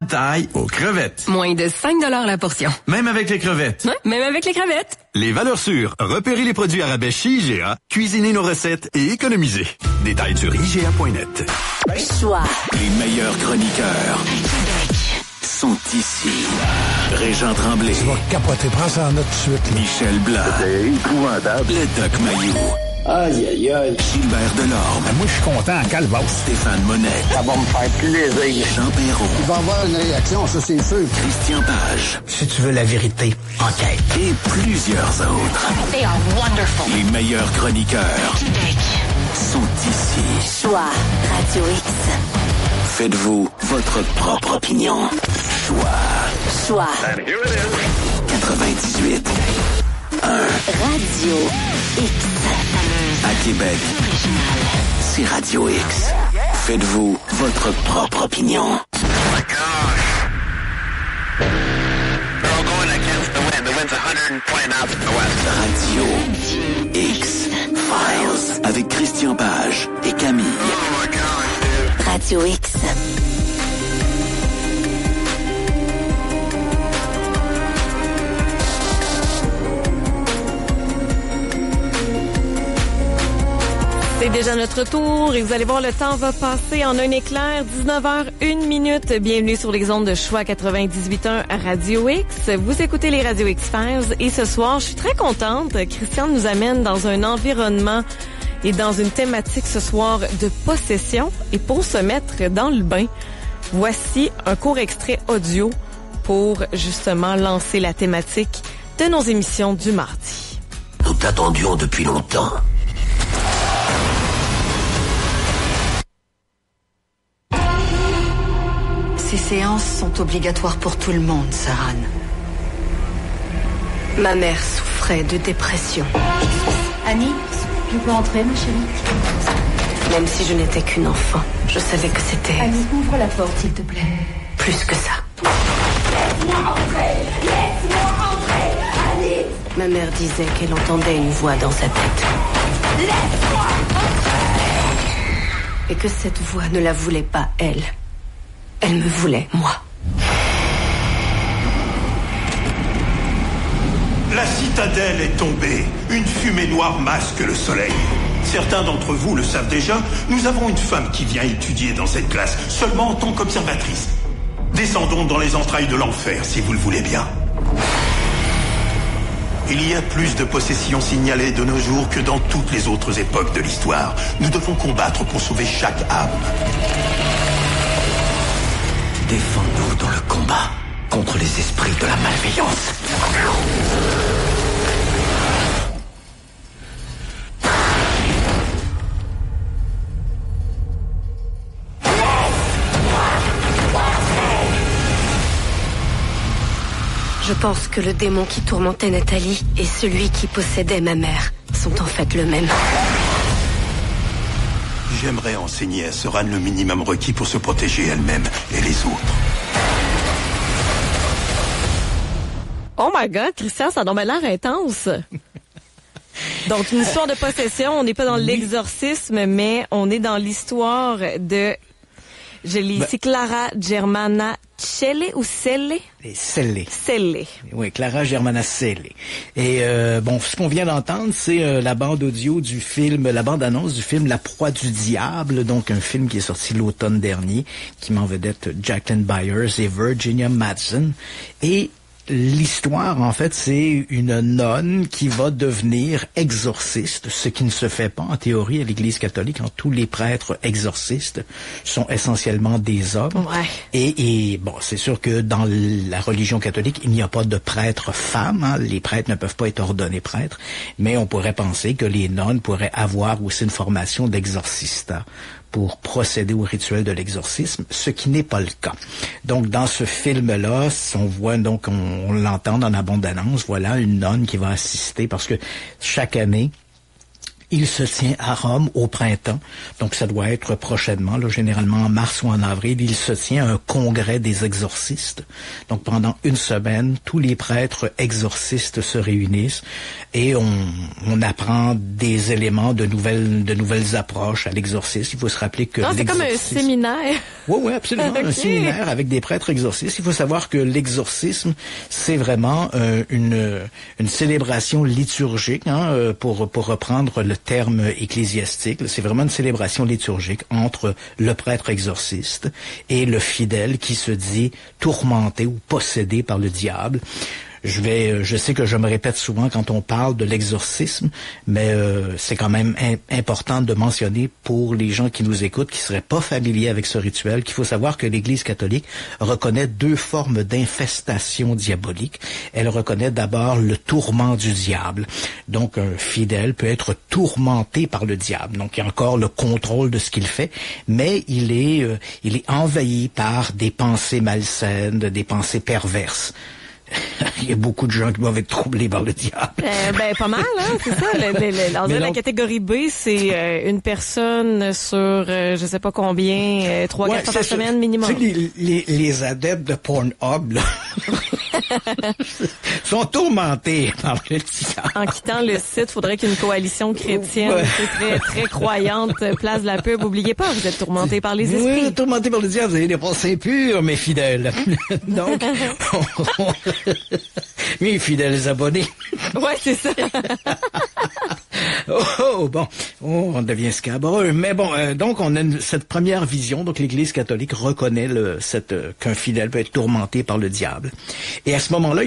Taille aux crevettes. Moins de 5 $ la portion. Même avec les crevettes. Ouais, même avec les crevettes. Les valeurs sûres. Repérez les produits à rabais chez IGA, cuisinez nos recettes et économisez. Détails sur IGA.net. Choix. Les meilleurs chroniqueurs sont ici. Régent Tremblay. Tu vas capoter. Prends ça en note tout de suite. Michel Blanc. C'est épouvantable. Le Doc Mayou. Aïe, aïe, aïe. Gilbert Delorme. Moi, je suis content en calvasse. Stéphane Monette. Ça va me faire plaisir. Jean Perron. Il va y avoir une réaction, ça, c'est sûr. Christian Page. Si tu veux la vérité, enquête. Et plusieurs autres. They are wonderful. Les meilleurs chroniqueurs sont ici. Choix. Radio X. Faites-vous votre propre opinion. Choix. 98. Radio X. À Québec, c'est Radio X. Faites-vous votre propre opinion. Radio X Files avec Christian Page et Camille. Radio X. C'est déjà notre tour et vous allez voir, le temps va passer en un éclair. 19h01. Bienvenue sur les ondes de Choix 98.1 à Radio X. Vous écoutez les Radio X Files et ce soir, je suis très contente. Christian nous amène dans un environnement et dans une thématique ce soir de possession. Et pour se mettre dans le bain, voici un court extrait audio pour justement lancer la thématique de nos émissions du mardi. Nous t'attendions depuis longtemps. Ces séances sont obligatoires pour tout le monde, Saran. Ma mère souffrait de dépression. Annie, je peux entrer, ma chérie? Même si je n'étais qu'une enfant, je savais que c'était... Annie, ouvre la porte, s'il te plaît. Plus que ça. Laisse-moi entrer, Annie! Ma mère disait qu'elle entendait une voix dans sa tête. Laisse-moi entrer! Et que cette voix ne la voulait pas, elle. Elle me voulait, moi. La citadelle est tombée. Une fumée noire masque le soleil. Certains d'entre vous le savent déjà, nous avons une femme qui vient étudier dans cette classe, seulement en tant qu'observatrice. Descendons dans les entrailles de l'enfer, si vous le voulez bien. Il y a plus de possessions signalées de nos jours que dans toutes les autres époques de l'histoire. Nous devons combattre pour sauver chaque âme. Défends-nous dans le combat contre les esprits de la malveillance. Je pense que le démon qui tourmentait Nathalie et celui qui possédait ma mère sont en fait le même. J'aimerais enseigner à Soran le minimum requis pour se protéger elle-même et les autres. Oh my God, Christian, ça a donc l'air intense. Donc, une histoire de possession. On n'est pas dans l'exorcisme, mais on est dans l'histoire de... Je lis ici, Clara Germana Celle ou Celle? Celle. Celle. Oui, Clara Germana Celle. Et bon, ce qu'on vient d'entendre, c'est la bande audio du film, la bande-annonce du film La Proie du Diable, donc un film qui est sorti l'automne dernier, qui met en vedette Jacqueline Byers et Virginia Madsen. Et l'histoire, en fait, c'est une nonne qui va devenir exorciste, ce qui ne se fait pas en théorie à l'Église catholique. Tous les prêtres exorcistes sont essentiellement des hommes. Ouais. Et bon, c'est sûr que dans la religion catholique, il n'y a pas de prêtre femme. Les prêtres ne peuvent pas être ordonnés prêtres, mais on pourrait penser que les nonnes pourraient avoir aussi une formation d'exorcista pour procéder au rituel de l'exorcisme, ce qui n'est pas le cas. Donc, dans ce film-là, on voit, donc, on l'entend dans la bande-annonce, voilà une nonne qui va assister, parce que chaque année, Il se tient à Rome au printemps, donc ça doit être prochainement, là, généralement en mars ou en avril. Il se tient un congrès des exorcistes. Donc pendant une semaine, tous les prêtres exorcistes se réunissent et on apprend des éléments de nouvelles approches à l'exorcisme. Il faut se rappeler que c'est comme un séminaire. Oui, absolument, okay. Un séminaire avec des prêtres exorcistes. Il faut savoir que l'exorcisme, c'est vraiment une célébration liturgique, pour reprendre le terme ecclésiastique. C'est vraiment une célébration liturgique entre le prêtre exorciste et le fidèle qui se dit tourmenté ou possédé par le diable. Je sais que je me répète souvent quand on parle de l'exorcisme, mais c'est quand même important de mentionner pour les gens qui nous écoutent, qui seraient pas familiers avec ce rituel, qu'il faut savoir que l'Église catholique reconnaît deux formes d'infestation diabolique. Elle reconnaît d'abord le tourment du diable. Donc un fidèle peut être tourmenté par le diable. Donc il y a encore le contrôle de ce qu'il fait, mais il est envahi par des pensées malsaines, des pensées perverses. Il y a beaucoup de gens qui doivent être troublés par le diable. Pas mal, hein, c'est ça. La catégorie B, c'est une personne sur, je sais pas combien, 3-4 fois par semaine minimum. Tu sais, les adeptes de Pornhub, là, sont tourmentés par le diable. En quittant le site, faudrait qu'une coalition chrétienne très, très croyante place de la pub. Oubliez pas, vous êtes tourmentés par les esprits. Oui, tourmentés par le diable, vous avez des pensées pures, mes fidèles. Donc, mes fidèles abonnés. Ouais, c'est ça. On devient scabreux. Mais bon, donc on a cette première vision. Donc l'Église catholique reconnaît qu'un fidèle peut être tourmenté par le diable. Et à ce moment-là,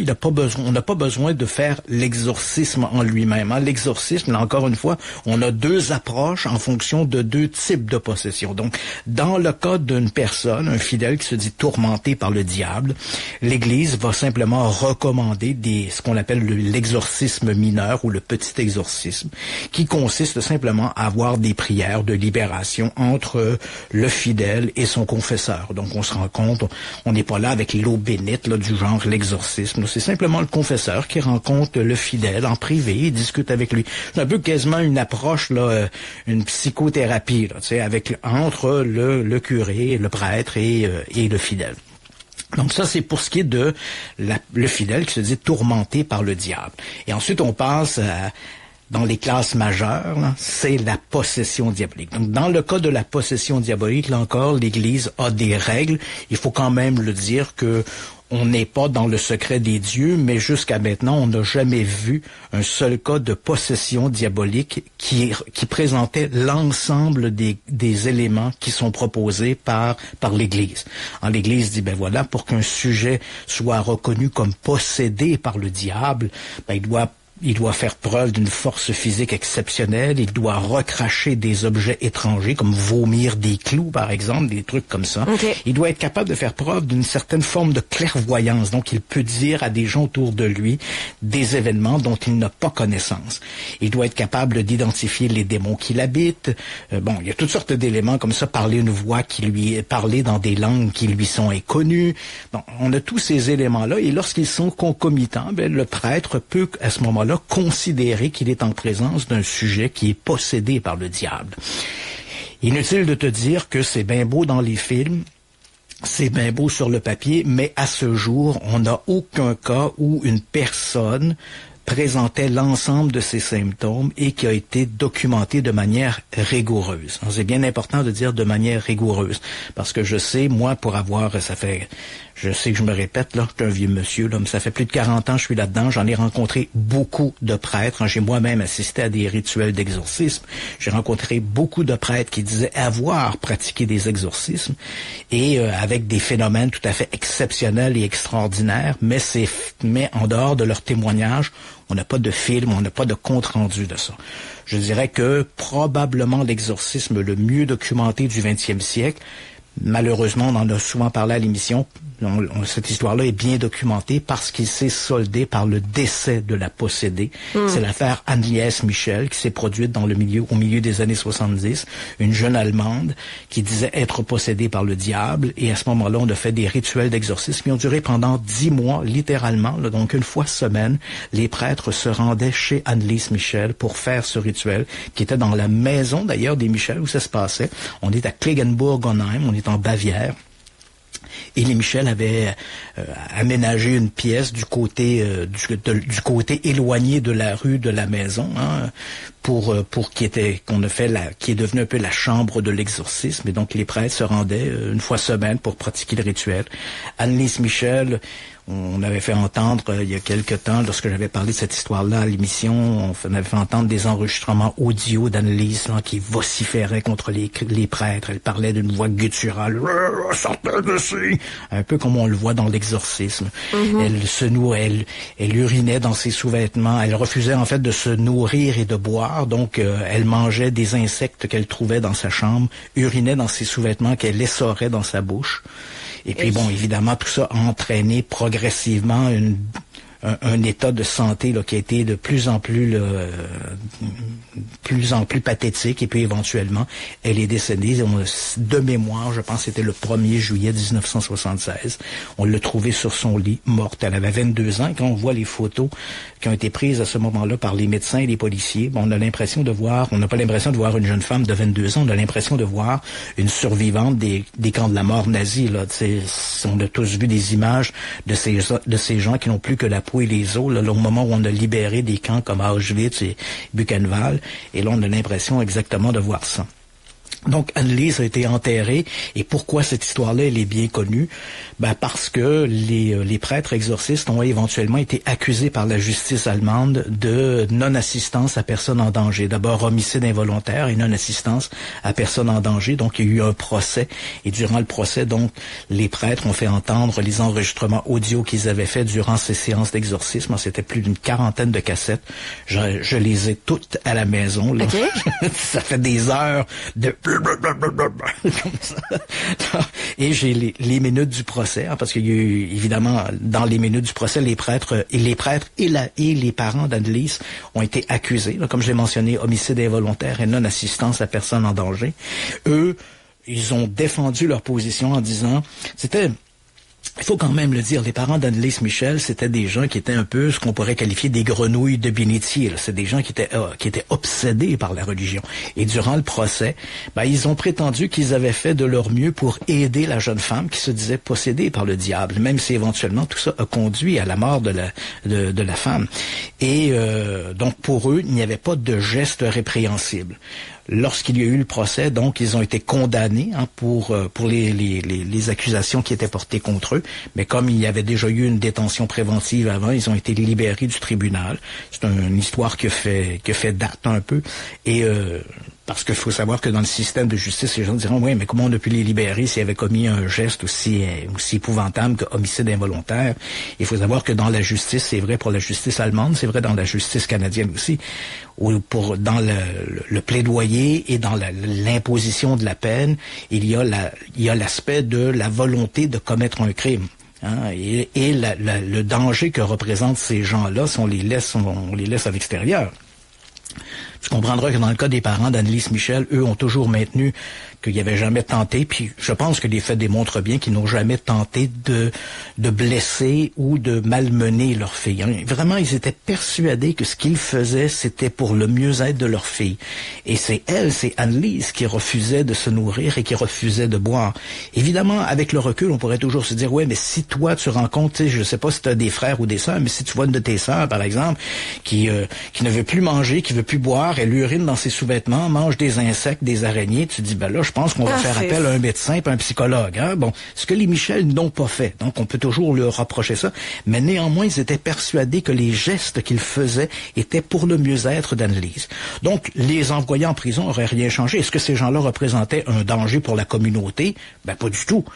on n'a pas besoin de faire l'exorcisme en lui-même. L'exorcisme, là encore une fois, on a deux approches en fonction de deux types de possession. Donc, dans le cas d'une personne, un fidèle qui se dit tourmenté par le diable, l'Église va simplement recommander ce qu'on appelle l'exorcisme mineur ou le petit exorcisme, qui consiste simplement à avoir des prières de libération entre le fidèle et son confesseur. Donc on se rend compte, on n'est pas là avec l'eau bénite là, du genre l'exorcisme. C'est simplement le confesseur qui rencontre le fidèle en privé et discute avec lui. C'est un peu quasiment une approche, là, une psychothérapie, là, entre le curé, le prêtre et le fidèle. Donc ça, c'est pour ce qui est de le fidèle qui se dit tourmenté par le diable. Et ensuite, on passe dans les classes majeures, là, c'est la possession diabolique. Donc, dans le cas de la possession diabolique, là encore, l'Église a des règles. Il faut quand même le dire que on n'est pas dans le secret des dieux, mais jusqu'à maintenant, on n'a jamais vu un seul cas de possession diabolique qui présentait l'ensemble des éléments qui sont proposés par l'Église. L'Église dit, pour qu'un sujet soit reconnu comme possédé par le diable, il doit faire preuve d'une force physique exceptionnelle, il doit recracher des objets étrangers, comme vomir des clous, par exemple, des trucs comme ça. Okay. Il doit être capable de faire preuve d'une certaine forme de clairvoyance. Donc, il peut dire à des gens autour de lui des événements dont il n'a pas connaissance. Il doit être capable d'identifier les démons qui l'habitent. Il y a toutes sortes d'éléments comme ça, parler dans des langues qui lui sont inconnues. Bon, on a tous ces éléments-là, et lorsqu'ils sont concomitants, le prêtre peut, à ce moment-là, considérer qu'il est en présence d'un sujet qui est possédé par le diable. Inutile de te dire que c'est bien beau dans les films, c'est bien beau sur le papier, mais à ce jour, on n'a aucun cas où une personne présentait l'ensemble de ces symptômes et qui a été documenté de manière rigoureuse. C'est bien important de dire de manière rigoureuse, parce que je sais, moi, je sais que je me répète, là, je suis un vieux monsieur, là, mais ça fait plus de 40 ans que je suis là-dedans, j'en ai rencontré beaucoup de prêtres, j'ai moi-même assisté à des rituels d'exorcisme, j'ai rencontré beaucoup de prêtres qui disaient avoir pratiqué des exorcismes, et avec des phénomènes tout à fait exceptionnels et extraordinaires, mais en dehors de leur témoignage, on n'a pas de film, on n'a pas de compte-rendu de ça. Je dirais que probablement l'exorcisme le mieux documenté du 20e siècle, malheureusement, on en a souvent parlé à l'émission, cette histoire-là est bien documentée parce qu'il s'est soldé par le décès de la possédée. C'est l'affaire Anneliese Michel qui s'est produite au milieu des années 70. Une jeune Allemande qui disait être possédée par le diable. Et à ce moment-là, on a fait des rituels d'exorcisme qui ont duré pendant 10 mois, littéralement. Là, donc, une fois semaine, les prêtres se rendaient chez Anneliese Michel pour faire ce rituel, qui était dans la maison, d'ailleurs, des Michel où ça se passait. On est à Klingenburg-Onheim, on est en Bavière. Et les Michel avaient aménagé une pièce du côté éloigné de la rue de la maison, qui est devenu un peu la chambre de l'exorcisme. Et donc les prêtres se rendaient une fois semaine pour pratiquer le rituel. Anneliese Michel, on avait fait entendre il y a quelque temps, lorsque j'avais parlé de cette histoire-là à l'émission, on avait fait entendre des enregistrements audio d'Anneliese qui vociférait contre les prêtres. Elle parlait d'une voix gutturale, sortez d'ici, un peu comme on le voit dans l'exorcisme. Elle se nourrait, elle urinait dans ses sous-vêtements, elle refusait en fait de se nourrir et de boire, donc elle mangeait des insectes qu'elle trouvait dans sa chambre, urinait dans ses sous-vêtements qu'elle essorait dans sa bouche. Et puis bon, évidemment, tout ça a entraîné progressivement un état de santé qui a été de plus en plus pathétique. Et puis éventuellement, elle est décédée. De mémoire, je pense que c'était le 1er juillet 1976. On l'a trouvée sur son lit, morte. Elle avait 22 ans. Et quand on voit les photos qui ont été prises à ce moment-là par les médecins et les policiers, on n'a pas l'impression de voir une jeune femme de 22 ans. On a l'impression de voir une survivante des camps de la mort nazis. Là. On a tous vu des images de ces gens qui n'ont plus que la peau et les os, là, au moment où on a libéré des camps comme Auschwitz et Buchenwald. Et là, on a l'impression exactement de voir ça. Donc, Anneliese a été enterrée. Et pourquoi cette histoire-là, elle est bien connue? Parce que les prêtres exorcistes ont éventuellement été accusés par la justice allemande de non-assistance à personne en danger. D'abord, homicide involontaire et non-assistance à personne en danger. Donc, il y a eu un procès. Et durant le procès, donc, les prêtres ont fait entendre les enregistrements audio qu'ils avaient faits durant ces séances d'exorcisme. C'était plus d'une 40aine de cassettes. Je les ai toutes à la maison. Là. Okay. Ça fait des heures de... comme ça. Et j'ai les minutes du procès, parce qu'il y a eu, évidemment, dans les minutes du procès, les prêtres et les parents d'Anneliese ont été accusés, là, comme j'ai mentionné, homicide involontaire et non-assistance à personne en danger. Eux, ils ont défendu leur position en disant, il faut quand même le dire, les parents d'Anneliese Michel, c'était des gens qui étaient un peu ce qu'on pourrait qualifier des grenouilles de bénitier. C'est des gens qui étaient obsédés par la religion. Et durant le procès, ils ont prétendu qu'ils avaient fait de leur mieux pour aider la jeune femme qui se disait possédée par le diable, même si éventuellement tout ça a conduit à la mort de la femme. Et donc pour eux, il n'y avait pas de geste répréhensible. Lorsqu'il y a eu le procès, donc, ils ont été condamnés pour les accusations qui étaient portées contre eux. Mais comme il y avait déjà eu une détention préventive avant, ils ont été libérés du tribunal. C'est une histoire qui a fait date un peu. Et parce qu'il faut savoir que dans le système de justice, les gens diront, oui, mais comment on a pu les libérer s'ils avaient commis un geste aussi épouvantable que homicide involontaire? Il faut savoir que dans la justice, c'est vrai pour la justice allemande, c'est vrai dans la justice canadienne aussi, ou dans le plaidoyer et dans l'imposition de la peine, il y a l'aspect de la volonté de commettre un crime. Et le danger que représentent ces gens-là, si on les laisse à l'extérieur. Tu comprendras que dans le cas des parents d'Anneliese Michel, eux ont toujours maintenu qu'ils n'avaient jamais tenté, puis je pense que les faits démontrent bien qu'ils n'ont jamais tenté de blesser ou de malmener leur fille. Vraiment, ils étaient persuadés que ce qu'ils faisaient, c'était pour le mieux-être de leur fille. Et c'est Anneliese qui refusait de se nourrir et qui refusait de boire. Évidemment, avec le recul, on pourrait toujours se dire, ouais, mais si toi, tu rencontres, je sais pas si tu as des frères ou des sœurs, mais si tu vois une de tes sœurs, par exemple, qui ne veut plus manger, qui veut plus boire, elle urine dans ses sous-vêtements, mange des insectes, des araignées, tu dis, là, je pense qu'on va faire appel à un médecin et à un psychologue. Bon, ce que les Michel n'ont pas fait. Donc, on peut toujours leur rapprocher ça. Mais néanmoins, ils étaient persuadés que les gestes qu'ils faisaient étaient pour le mieux-être d'Anneliese. Donc, les envoyer en prison n'aurait rien changé. Est-ce que ces gens-là représentaient un danger pour la communauté? Pas du tout.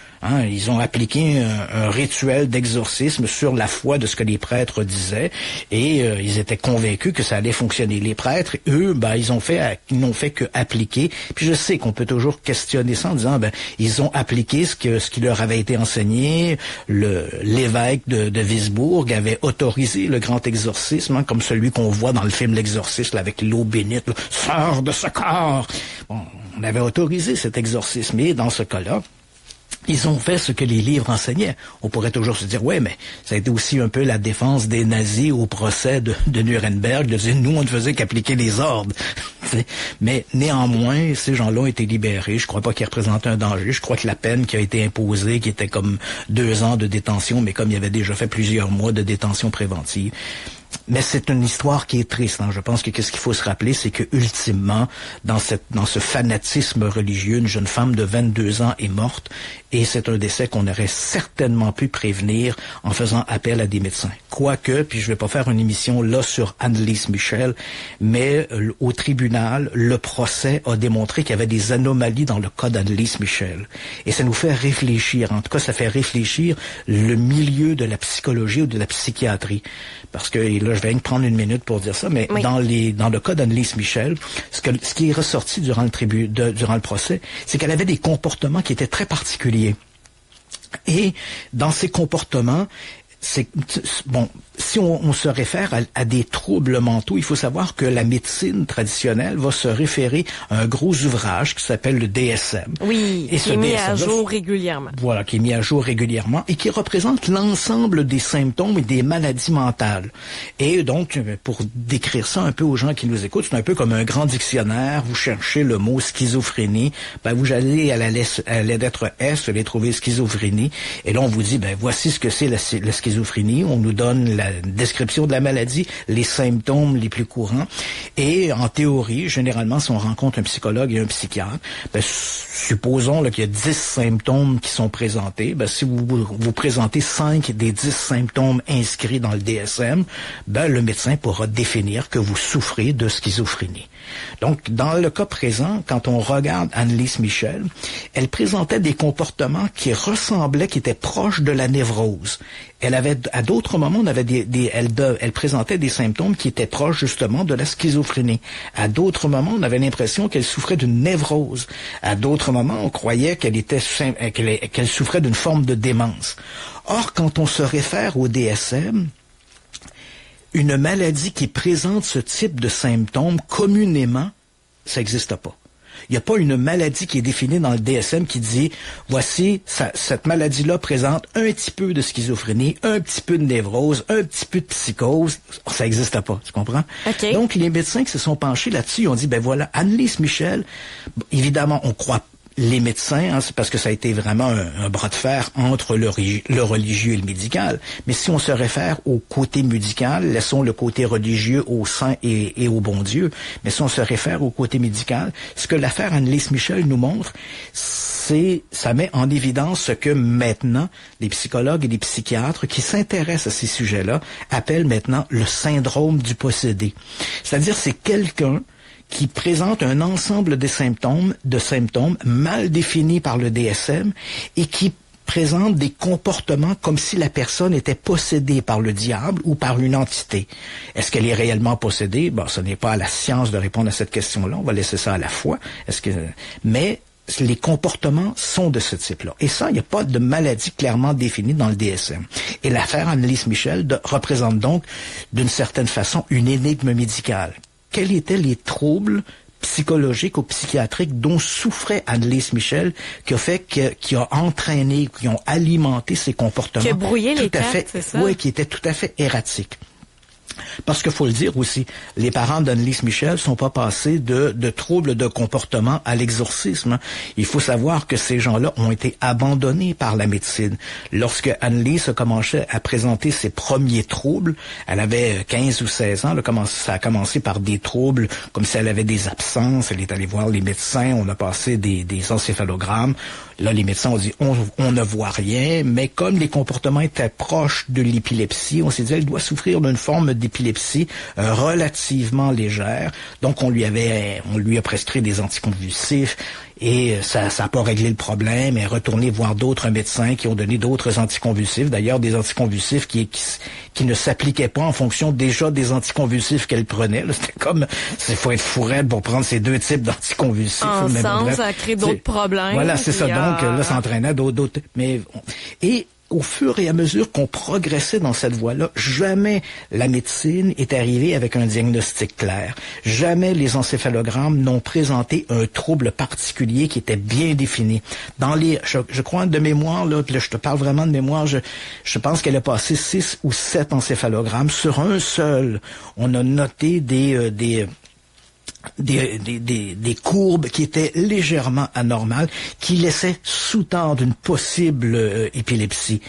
Ils ont appliqué un rituel d'exorcisme sur la foi de ce que les prêtres disaient et ils étaient convaincus que ça allait fonctionner. Les prêtres, eux, ils n'ont fait que appliquer. Puis je sais qu'on peut toujours questionné ça en disant, ils ont appliqué ce qui leur avait été enseigné. L'évêque de Wisbourg avait autorisé le grand exorcisme, comme celui qu'on voit dans le film L'Exorciste, là, avec l'eau bénite, sors de ce corps. Bon, on avait autorisé cet exorcisme, et dans ce cas-là, ils ont fait ce que les livres enseignaient. On pourrait toujours se dire, ouais, mais ça a été aussi un peu la défense des nazis au procès de Nuremberg, de dire, nous, on ne faisait qu'appliquer les ordres. Mais néanmoins, ces gens-là ont été libérés. Je crois pas qu'ils représentaient un danger. Je crois que la peine qui a été imposée, qui était comme 2 ans de détention, mais comme il avait déjà fait plusieurs mois de détention préventive. Mais c'est une histoire qui est triste. Hein. Je pense que ce qu'il faut se rappeler, c'est que ultimement, dans ce fanatisme religieux, une jeune femme de 22 ans est morte, et c'est un décès qu'on aurait certainement pu prévenir en faisant appel à des médecins. Quoique, puis je vais pas faire une émission là sur Anneliese Michel, mais au tribunal, le procès a démontré qu'il y avait des anomalies dans le cas d'Anneliese Michel. Et ça nous fait réfléchir. En tout cas, ça fait réfléchir le milieu de la psychologie ou de la psychiatrie. Parce que, et là, je vais prendre 1 minute pour dire ça, mais oui. Dans le cas d'Anneliese Michel, ce qui est ressorti durant le procès, c'est qu'elle avait des comportements qui étaient très particuliers. Et dans ces comportements, si on se réfère à des troubles mentaux, il faut savoir que la médecine traditionnelle va se référer à un gros ouvrage qui s'appelle le DSM. Oui, et qui est mis à jour régulièrement. Voilà, qui est mis à jour régulièrement et qui représente l'ensemble des symptômes et des maladies mentales. Et donc, pour décrire ça un peu aux gens qui nous écoutent, c'est un peu comme un grand dictionnaire. Vous cherchez le mot schizophrénie, vous allez à la lettre S, vous allez trouver schizophrénie, et là on vous dit, voici ce que c'est la schizophrénie. On nous donne la description de la maladie, les symptômes les plus courants. Et en théorie, généralement, si on rencontre un psychologue et un psychiatre, supposons qu'il y a 10 symptômes qui sont présentés. Si vous présentez 5 des 10 symptômes inscrits dans le DSM, le médecin pourra définir que vous souffrez de schizophrénie. Donc, dans le cas présent, quand on regarde Anneliese Michel, elle présentait des comportements qui ressemblaient, qui étaient proches de la névrose. Elle avait, à d'autres moments, elle présentait des symptômes qui étaient proches justement de la schizophrénie. À d'autres moments, on avait l'impression qu'elle souffrait d'une névrose. À d'autres moments, on croyait qu'elle souffrait d'une forme de démence. Or, quand on se réfère au DSM, une maladie qui présente ce type de symptômes, communément, ça n'existe pas. Il n'y a pas une maladie qui est définie dans le DSM qui dit, voici, cette maladie-là présente un petit peu de schizophrénie, un petit peu de névrose, un petit peu de psychose. Ça n'existe pas, tu comprends? Okay. Donc, les médecins qui se sont penchés là-dessus, ils ont dit, voilà, Anneliese Michel, évidemment, on croit les médecins, c'est parce que ça a été vraiment un bras de fer entre le religieux et le médical. Mais si on se réfère au côté médical, laissons le côté religieux au saint et au bon Dieu. Mais si on se réfère au côté médical, ce que l'affaire Anneliese Michel nous montre, ça met en évidence ce que maintenant les psychologues et les psychiatres qui s'intéressent à ces sujets-là appellent maintenant le syndrome du possédé. C'est-à-dire, c'est quelqu'un qui présente un ensemble de symptômes mal définis par le DSM et qui présente des comportements comme si la personne était possédée par le diable ou par une entité. Est-ce qu'elle est réellement possédée? Ce n'est pas à la science de répondre à cette question-là. On va laisser ça à la foi. Mais les comportements sont de ce type-là. Et ça, il n'y a pas de maladie clairement définie dans le DSM. Et l'affaire Anneliese Michel représente donc, d'une certaine façon, une énigme médicale. Quels étaient les troubles psychologiques ou psychiatriques dont souffrait Anneliese Michel, qui a entraîné, qui ont alimenté ces comportements qui a brouillé les cartes, c'est ça? Oui, qui étaient tout à fait erratiques. Parce qu'il faut le dire aussi, les parents d'Anneliese Michel sont pas passés de troubles de comportement à l'exorcisme. Il faut savoir que ces gens-là ont été abandonnés par la médecine. Lorsque Anneliese a commencé à présenter ses premiers troubles, elle avait 15 ou 16 ans, ça a commencé par des troubles comme si elle avait des absences, elle est allée voir les médecins, on a passé des encéphalogrammes. Là, les médecins ont dit, on ne voit rien, mais comme les comportements étaient proches de l'épilepsie, on s'est dit, elle doit souffrir d'une forme d'épilepsie épilepsie relativement légère. Donc on lui a prescrit des anticonvulsifs. Et ça n'a pas réglé le problème. Elle est retournée voir d'autres médecins qui ont donné d'autres anticonvulsifs. D'ailleurs, des anticonvulsifs qui ne s'appliquaient pas en fonction déjà des anticonvulsifs qu'elle prenait. C'était comme, il faut être fou raide pour prendre ces deux types d'anticonvulsifs. Ensemble, ça a créé d'autres problèmes. Voilà, c'est ça. Donc, là, ça entraînait d'autres. Et au fur et à mesure qu'on progressait dans cette voie-là, jamais la médecine est arrivée avec un diagnostic clair. Jamais les encéphalogrammes n'ont présenté un trouble particulier qui était bien défini. Je crois de mémoire, là, je te parle vraiment de mémoire, je pense qu'elle a passé 6 ou 7 encéphalogrammes. Sur un seul, on a noté des courbes qui étaient légèrement anormales, qui laissaient sous-tendre une possible épilepsie.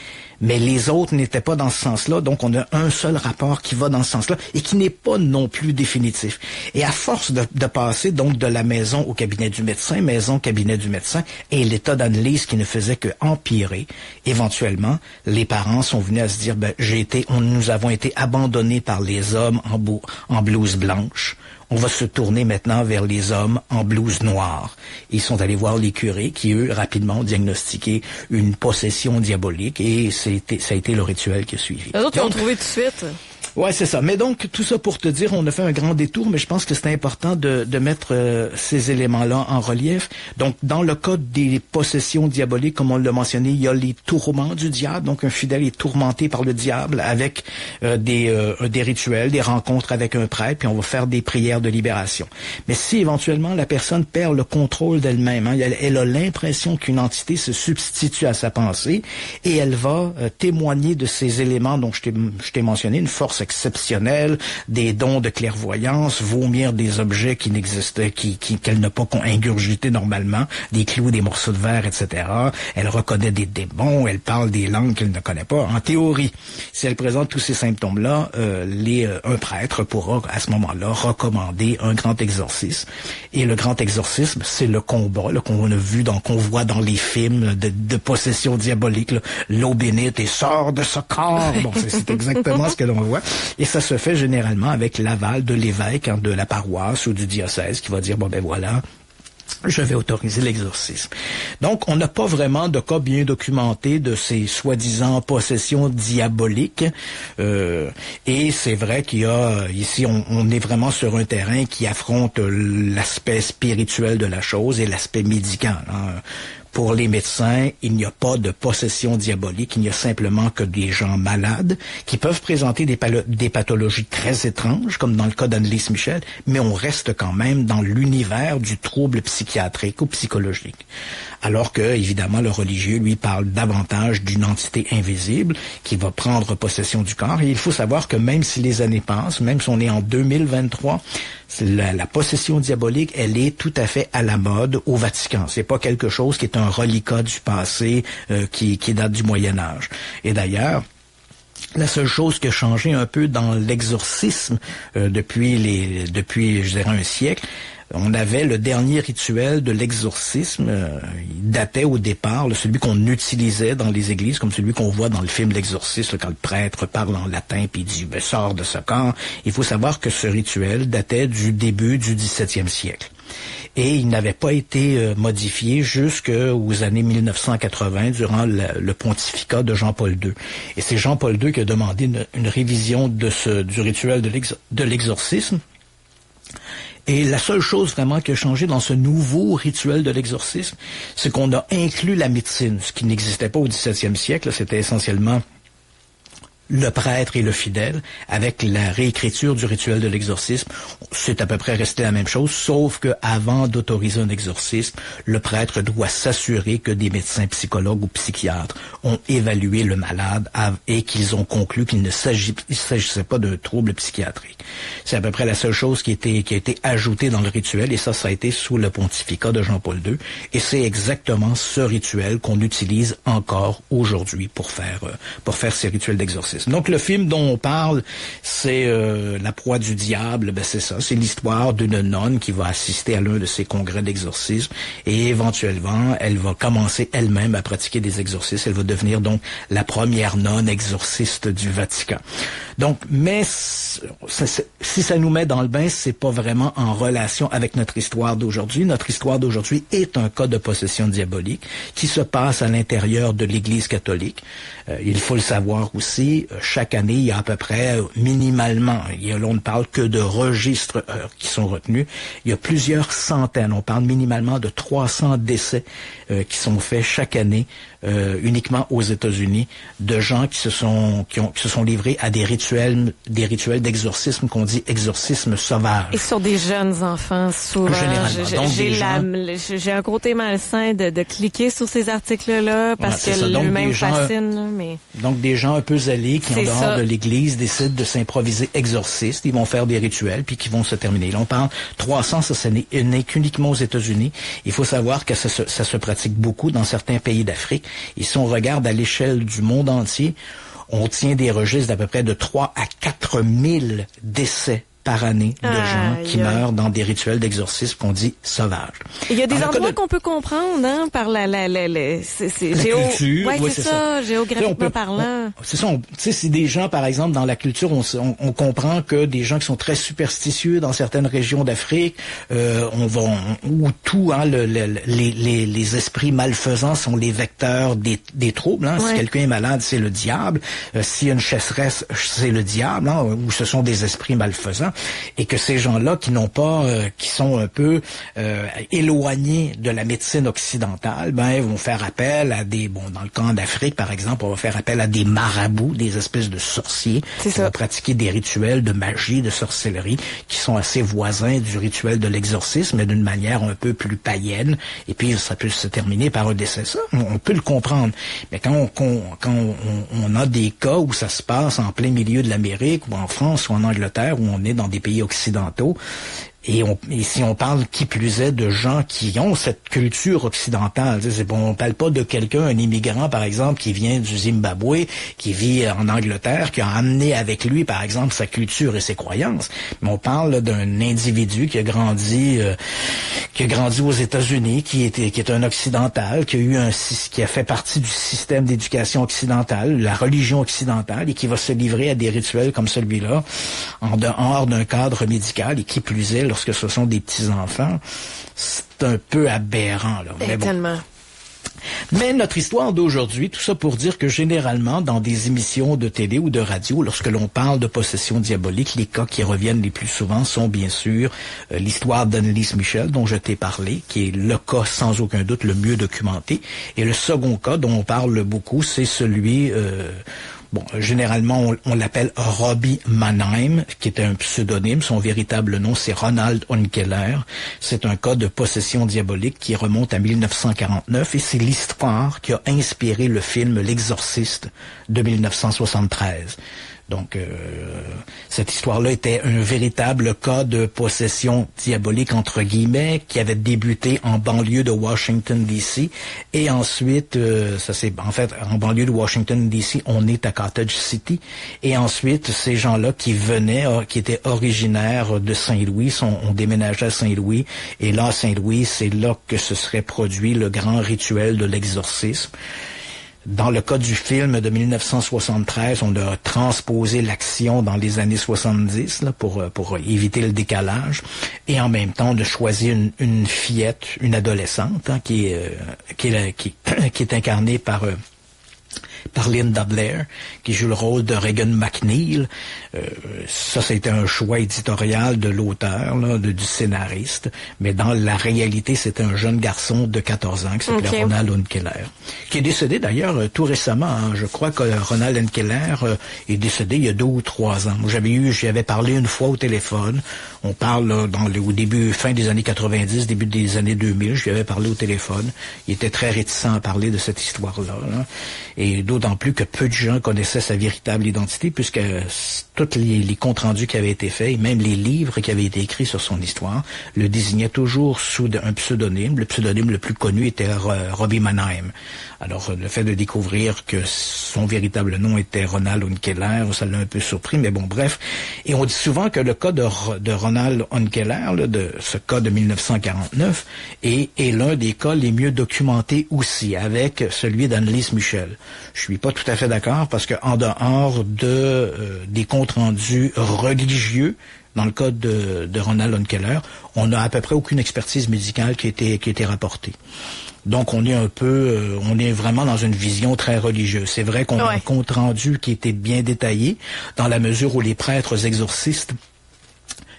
Mais les autres n'étaient pas dans ce sens-là, donc on a un seul rapport qui va dans ce sens-là et qui n'est pas non plus définitif. Et à force de passer donc de la maison au cabinet du médecin, cabinet du médecin, et l'état d'analyse qui ne faisait que empirer, éventuellement, les parents sont venus à se dire, nous avons été abandonnés par les hommes en blouse blanche. On va se tourner maintenant vers les hommes en blouse noire. Ils sont allés voir les curés qui, eux, rapidement ont diagnostiqué une possession diabolique et ça a été le rituel qui a suivi. Les autres, ils ont trouvé tout de suite. Ouais, c'est ça. Mais donc, tout ça pour te dire, on a fait un grand détour, mais je pense que c'est important de mettre ces éléments-là en relief. Donc, dans le cas des possessions diaboliques, comme on l'a mentionné, il y a les tourments du diable. Donc, un fidèle est tourmenté par le diable avec des rituels, des rencontres avec un prêtre, puis on va faire des prières de libération. Mais si éventuellement la personne perd le contrôle d'elle-même, elle a l'impression qu'une entité se substitue à sa pensée et elle va témoigner de ces éléments dont je t'ai mentionné, une force exceptionnelle, des dons de clairvoyance, vomir des objets qui n'existaient, qu'elle n'a pas ingurgité normalement, des clous, des morceaux de verre, etc. Elle reconnaît des démons, elle parle des langues qu'elle ne connaît pas. En théorie, si elle présente tous ces symptômes-là, un prêtre pourra à ce moment-là recommander un grand exorcisme. Et le grand exorcisme, c'est le combat qu'on voit dans les films de possession diabolique, l'eau bénite et sort de ce corps. Bon, c'est exactement ce que l'on voit. Et ça se fait généralement avec l'aval de l'évêque de la paroisse ou du diocèse qui va dire, voilà, je vais autoriser l'exorcisme. Donc, on n'a pas vraiment de cas bien documentés de ces soi-disant possessions diaboliques. Et c'est vrai qu'il y a, ici, on est vraiment sur un terrain qui affronte l'aspect spirituel de la chose et l'aspect médical. Pour les médecins, il n'y a pas de possession diabolique, il n'y a simplement que des gens malades qui peuvent présenter des pathologies très étranges, comme dans le cas d'Annelise Michel, mais on reste quand même dans l'univers du trouble psychiatrique ou psychologique. Alors que, évidemment, le religieux, lui, parle davantage d'une entité invisible qui va prendre possession du corps. Et il faut savoir que même si les années passent, même si on est en 2023, la possession diabolique, elle est tout à fait à la mode au Vatican. C'est pas quelque chose qui est un reliquat du passé qui date du Moyen Âge. Et d'ailleurs, la seule chose qui a changé un peu dans l'exorcisme depuis, je dirais, un siècle, on avait le dernier rituel de l'exorcisme, il datait au départ, celui qu'on utilisait dans les églises, comme celui qu'on voit dans le film L'Exorciste, quand le prêtre parle en latin puis il dit « sors de ce corps ». Il faut savoir que ce rituel datait du début du XVIIe siècle. Et il n'avait pas été modifié jusqu'aux années 1980, durant le pontificat de Jean-Paul II. Et c'est Jean-Paul II qui a demandé une révision du rituel de l'exorcisme. Et la seule chose vraiment qui a changé dans ce nouveau rituel de l'exorcisme, c'est qu'on a inclus la médecine, ce qui n'existait pas au XVIIe siècle. C'était essentiellement le prêtre et le fidèle. Avec la réécriture du rituel de l'exorcisme, c'est à peu près resté la même chose, sauf que avant d'autoriser un exorcisme, le prêtre doit s'assurer que des médecins psychologues ou psychiatres ont évalué le malade et qu'ils ont conclu qu'il ne s'agissait pas d'un trouble psychiatrique. C'est à peu près la seule chose qui a été ajoutée dans le rituel, et ça a été sous le pontificat de Jean-Paul II. Et c'est exactement ce rituel qu'on utilise encore aujourd'hui pour faire ces rituels d'exorcisme. Donc le film dont on parle, c'est La proie du diable. C'est ça, c'est l'histoire d'une nonne qui va assister à l'un de ces congrès d'exorcisme et éventuellement elle va commencer elle-même à pratiquer des exorcismes. Elle va devenir donc la première nonne exorciste du Vatican. Donc, mais si ça nous met dans le bain, c'est pas vraiment en relation avec notre histoire d'aujourd'hui. Notre histoire d'aujourd'hui est un cas de possession diabolique qui se passe à l'intérieur de l'Église catholique. Il faut le savoir aussi, chaque année, il y a à peu près, minimalement, on ne parle que de registres qui sont retenus, il y a plusieurs centaines, on parle minimalement de 300 décès qui sont faits chaque année uniquement aux États-Unis, de gens qui se sont livrés à des rituels d'exorcisme qu'on dit exorcisme sauvage. Et sur des jeunes enfants, souvent. J'ai un côté malsain de cliquer sur ces articles-là parce que lui-même fascine. Mais... Donc des gens un peu zélés qui, en dehors de l'Église, décident de s'improviser exorcistes. Ils vont faire des rituels puis qui vont se terminer. Là, on parle 300, ça n'est qu'uniquement aux États-Unis. Il faut savoir que ça se pratique beaucoup dans certains pays d'Afrique. Et si on regarde à l'échelle du monde entier, on tient des registres d'à peu près de 3 à 4 000 décès par année de gens qui meurent dans des rituels d'exorcisme qu'on dit sauvages. Il y a des endroits qu'on peut comprendre, hein, par la culture. Ouais, c'est ça, géographiquement parlant. C'est ça, tu sais, si des gens, par exemple, dans la culture, on comprend que des gens qui sont très superstitieux dans certaines régions d'Afrique, où tout, hein, les esprits malfaisants sont les vecteurs des troubles, hein. Ouais. Si quelqu'un est malade, c'est le diable. S'il y a une chasseresse, c'est le diable, hein, ou ce sont des esprits malfaisants. Et que ces gens-là qui n'ont pas, qui sont un peu éloignés de la médecine occidentale, vont faire appel à dans le camp d'Afrique, par exemple, on va faire appel à des marabouts, des espèces de sorciers qui vont pratiquer des rituels de magie, de sorcellerie, qui sont assez voisins du rituel de l'exorcisme, mais d'une manière un peu plus païenne. Et puis ça peut se terminer par un décès. Ça, on peut le comprendre. Mais quand on a des cas où ça se passe en plein milieu de l'Amérique, ou en France, ou en Angleterre, où on est dans des pays occidentaux, et si on parle qui plus est de gens qui ont cette culture occidentale, on parle pas de quelqu'un, un immigrant par exemple qui vient du Zimbabwe, qui vit en Angleterre, qui a amené avec lui par exemple sa culture et ses croyances, mais on parle d'un individu qui a grandi aux États-Unis, qui est un occidental, qui a fait partie du système d'éducation occidentale, la religion occidentale, et qui va se livrer à des rituels comme celui-là en dehors d'un cadre médical, et qui plus est, lorsque ce sont des petits-enfants, c'est un peu aberrant, là. Mais bon. Tellement. Mais notre histoire d'aujourd'hui, tout ça pour dire que généralement, dans des émissions de télé ou de radio, lorsque l'on parle de possession diabolique, les cas qui reviennent les plus souvent sont bien sûr l'histoire d'Annelise Michel, dont je t'ai parlé, qui est le cas sans aucun doute le mieux documenté. Et le second cas dont on parle beaucoup, c'est celui... généralement, on l'appelle Robbie Mannheim, qui est un pseudonyme. Son véritable nom, c'est Ronald Unkeler. C'est un cas de possession diabolique qui remonte à 1949 et c'est l'histoire qui a inspiré le film L'Exorciste de 1973. Donc, cette histoire-là était un véritable cas de possession diabolique, entre guillemets, qui avait débuté en banlieue de Washington, D.C. Et ensuite, en banlieue de Washington, D.C., on est à Cottage City. Et ensuite, ces gens-là qui étaient originaires de Saint-Louis, ont déménagé à Saint-Louis. Et là, à Saint-Louis, c'est là que se serait produit le grand rituel de l'exorcisme. Dans le cas du film de 1973, on a transposé l'action dans les années 70 là, pour éviter le décalage. Et en même temps, on a choisi une fillette, une adolescente, hein, qui est incarnée par Linda Blair, qui joue le rôle de Regan McNeil. Ça, c'était un choix éditorial de l'auteur, du scénariste. Mais dans la réalité, c'était un jeune garçon de 14 ans qui s'appelait Ronald Unkeler, qui est décédé d'ailleurs tout récemment. Hein. Je crois que Ronald Unkeler est décédé il y a 2 ou 3 ans. Moi, j'y avais parlé une fois au téléphone. On parle au fin des années 90, début des années 2000. Je lui avais parlé au téléphone. Il était très réticent à parler de cette histoire-là. Là. Et d'autant plus que peu de gens connaissaient sa véritable identité, puisque tous les comptes rendus qui avaient été faits, et même les livres qui avaient été écrits sur son histoire, le désignaient toujours sous un pseudonyme. Le pseudonyme le plus connu était Robbie Mannheim. Alors, le fait de découvrir que son véritable nom était Ronald Unkeler, ça l'a un peu surpris, mais bon, bref. Et on dit souvent que le cas de Ronald Unkeler, de ce cas de 1949, est l'un des cas les mieux documentés aussi, avec celui d'Annelise Michel. Je suis pas tout à fait d'accord parce que en dehors des comptes rendus religieux, dans le cas de Ronald Unkeler, on n'a à peu près aucune expertise médicale qui a été rapportée. Donc, on est vraiment dans une vision très religieuse. C'est vrai qu'on a un compte rendu qui était bien détaillé, dans la mesure où les prêtres exorcistes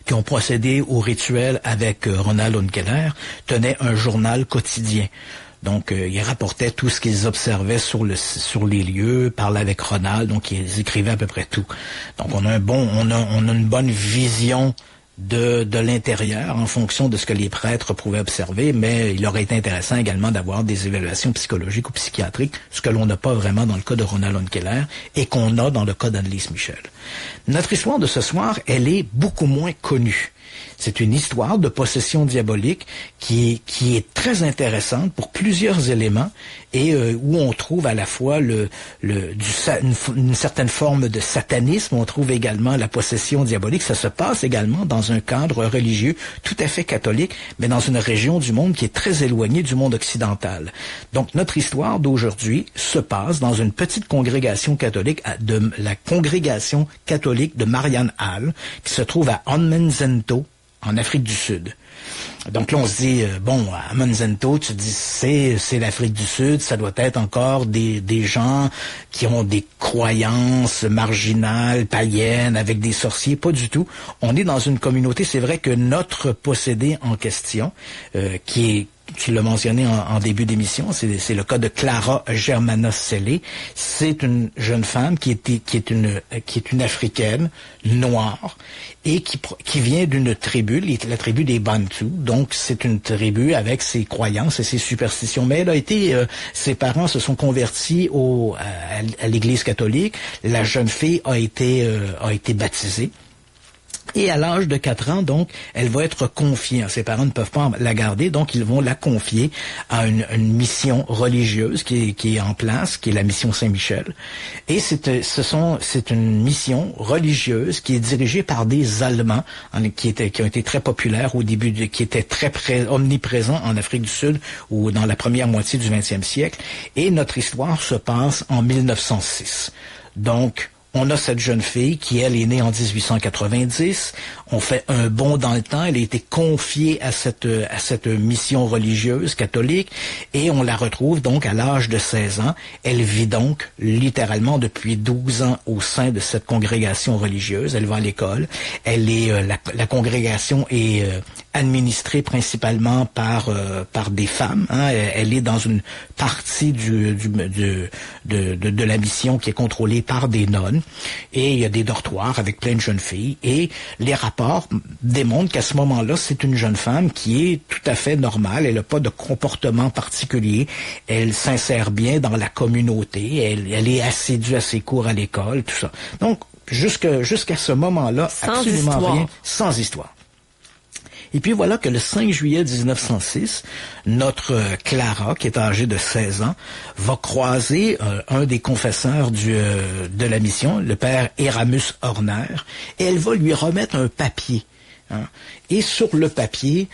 qui ont procédé au rituel avec Ronald Unkeler tenaient un journal quotidien. Donc, ils rapportaient tout ce qu'ils observaient sur les lieux, parlaient avec Ronald, donc ils écrivaient à peu près tout. Donc, on a une bonne vision de l'intérieur en fonction de ce que les prêtres pouvaient observer, mais il aurait été intéressant également d'avoir des évaluations psychologiques ou psychiatriques, ce que l'on n'a pas vraiment dans le cas de Ronald Unkeler et qu'on a dans le cas d'Annelise Michel. Notre histoire de ce soir, elle est beaucoup moins connue. C'est une histoire de possession diabolique qui est très intéressante pour plusieurs éléments et où on trouve à la fois une certaine forme de satanisme, on trouve également la possession diabolique. Ça se passe également dans un cadre religieux tout à fait catholique, mais dans une région du monde qui est très éloignée du monde occidental. Donc notre histoire d'aujourd'hui se passe dans une petite congrégation catholique, de la congrégation catholique de Marianne Hall, qui se trouve à Onmenzento, en Afrique du Sud. Donc là, on se dit, à Monsanto, tu dis, c'est l'Afrique du Sud, ça doit être encore des gens qui ont des croyances marginales, païennes, avec des sorciers. Pas du tout. On est dans une communauté, c'est vrai que notre possédé en question, tu l'as mentionné en début d'émission, c'est le cas de Clara Germana Sellé. C'est une jeune femme qui est une africaine noire et qui vient d'une tribu, la tribu des Bantus. Donc c'est une tribu avec ses croyances et ses superstitions. Mais ses parents se sont convertis à l'Église catholique. La jeune fille a été baptisée. Et à l'âge de 4 ans, donc, elle va être confiée. Ses parents ne peuvent pas la garder, donc ils vont la confier à une mission religieuse qui est en place, qui est la mission Saint-Michel. Et c'est une mission religieuse qui est dirigée par des Allemands qui ont été très populaires au début, qui étaient très omniprésents en Afrique du Sud ou dans la première moitié du 20e siècle. Et notre histoire se passe en 1906. Donc, on a cette jeune fille qui, elle, est née en 1890. On fait un bond dans le temps. Elle a été confiée à cette mission religieuse catholique et on la retrouve donc à l'âge de 16 ans. Elle vit donc littéralement depuis 12 ans au sein de cette congrégation religieuse. Elle va à l'école. La congrégation est administrée principalement par des femmes. Elle est dans une partie de la mission qui est contrôlée par des nonnes. Et il y a des dortoirs avec plein de jeunes filles. Et les rapports démontrent qu'à ce moment-là, c'est une jeune femme qui est tout à fait normale. Elle n'a pas de comportement particulier. Elle s'insère bien dans la communauté. Elle est assidue à ses cours à l'école, tout ça. Donc, jusqu'à ce moment-là, absolument rien, sans histoire. Et puis voilà que le 5 juillet 1906, notre Clara, qui est âgée de 16 ans, va croiser un des confesseurs de la mission, le père Eramus Horner, et elle va lui remettre un papier. Et sur le papier,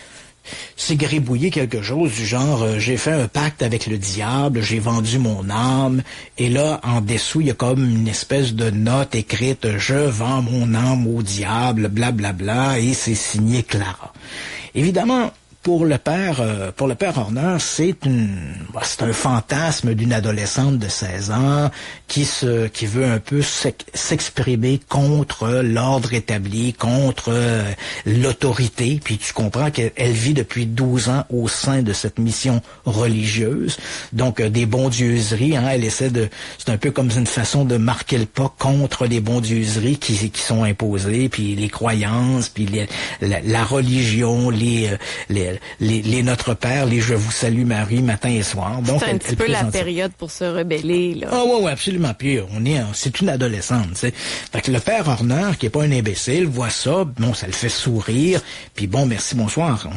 c'est gribouillé quelque chose du genre j'ai fait un pacte avec le diable, j'ai vendu mon âme, et là en dessous il y a comme une espèce de note écrite je vends mon âme au diable, blablabla, et c'est signé Clara. Évidemment, pour le père Horner, c'est un fantasme d'une adolescente de 16 ans qui veut un peu s'exprimer contre l'ordre établi, contre l'autorité. Puis tu comprends qu'elle vit depuis 12 ans au sein de cette mission religieuse. Donc des bondieuseries, elle essaie c'est un peu comme une façon de marquer le pas contre les bondieuseries qui sont imposées, puis les croyances, puis la religion, les Notre Père, les Je vous salue Marie, matin et soir. Donc, c'est un petit peu la période pour se rebeller, là. Ah ouais, absolument. Puis c'est une adolescente, tu sais. Fait que le père Horner, qui est pas un imbécile, voit ça, ça le fait sourire, puis merci, bonsoir.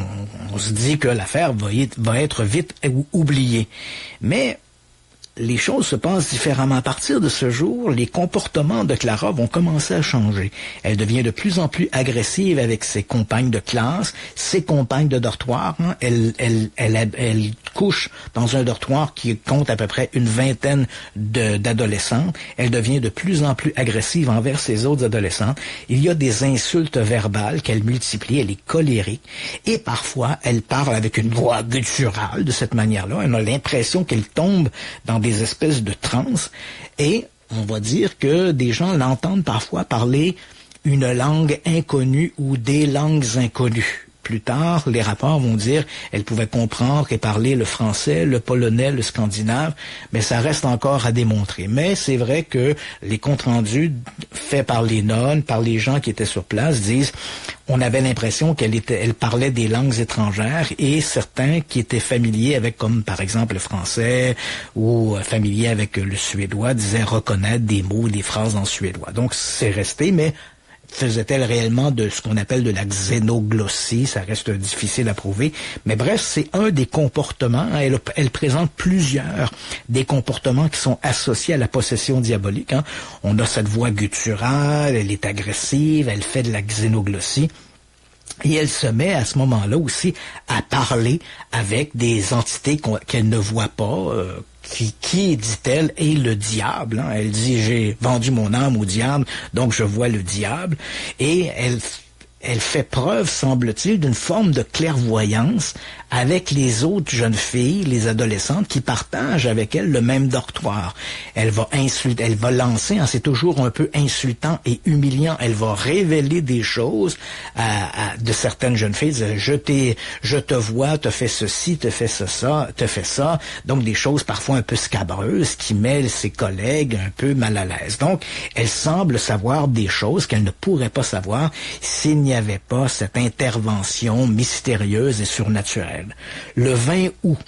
On se dit que l'affaire va être vite oubliée. Mais les choses se passent différemment. À partir de ce jour, les comportements de Clara vont commencer à changer. Elle devient de plus en plus agressive avec ses compagnes de classe, ses compagnes de dortoir. Hein. Elle couche dans un dortoir qui compte à peu près une vingtaine d'adolescentes. Elle devient de plus en plus agressive envers ses autres adolescentes. Il y a des insultes verbales qu'elle multiplie. Elle est colérique. Et parfois, elle parle avec une voix gutturale de cette manière-là. On a l'impression qu'elle tombe dans des espèces de transe, et on va dire que des gens l'entendent parfois parler une langue inconnue ou des langues inconnues. Plus tard, les rapports vont dire qu'elle pouvait comprendre et parler le français, le polonais, le scandinave, mais ça reste encore à démontrer. Mais c'est vrai que les comptes rendus faits par les nonnes, par les gens qui étaient sur place, disent on avait l'impression elle parlait des langues étrangères, et certains qui étaient familiers avec, comme par exemple le français ou familiers avec le suédois, disaient reconnaître des mots, des phrases en suédois. Donc c'est resté, mais faisait-elle réellement de ce qu'on appelle de la xénoglossie? Ça reste difficile à prouver. Mais bref, c'est un des comportements. Elle présente plusieurs des comportements qui sont associés à la possession diabolique. Hein. On a cette voix gutturale, elle est agressive, elle fait de la xénoglossie. Et elle se met à ce moment-là aussi à parler avec des entités qu'elle ne voit pas, qui, dit-elle, est le diable. Hein. Elle dit, j'ai vendu mon âme au diable, donc je vois le diable. Et elle fait preuve, semble-t-il, d'une forme de clairvoyance avec les autres jeunes filles, les adolescentes, qui partagent avec elle le même dortoir. Elle va insulter, elle va lancer, hein, c'est toujours un peu insultant et humiliant, elle va révéler des choses de certaines jeunes filles, je te vois, te fais ceci, te fais ça, donc des choses parfois un peu scabreuses qui mêlent ses collègues un peu mal à l'aise. Donc, elle semble savoir des choses qu'elle ne pourrait pas savoir s'il n'y avait pas cette intervention mystérieuse et surnaturelle. Le 20 août,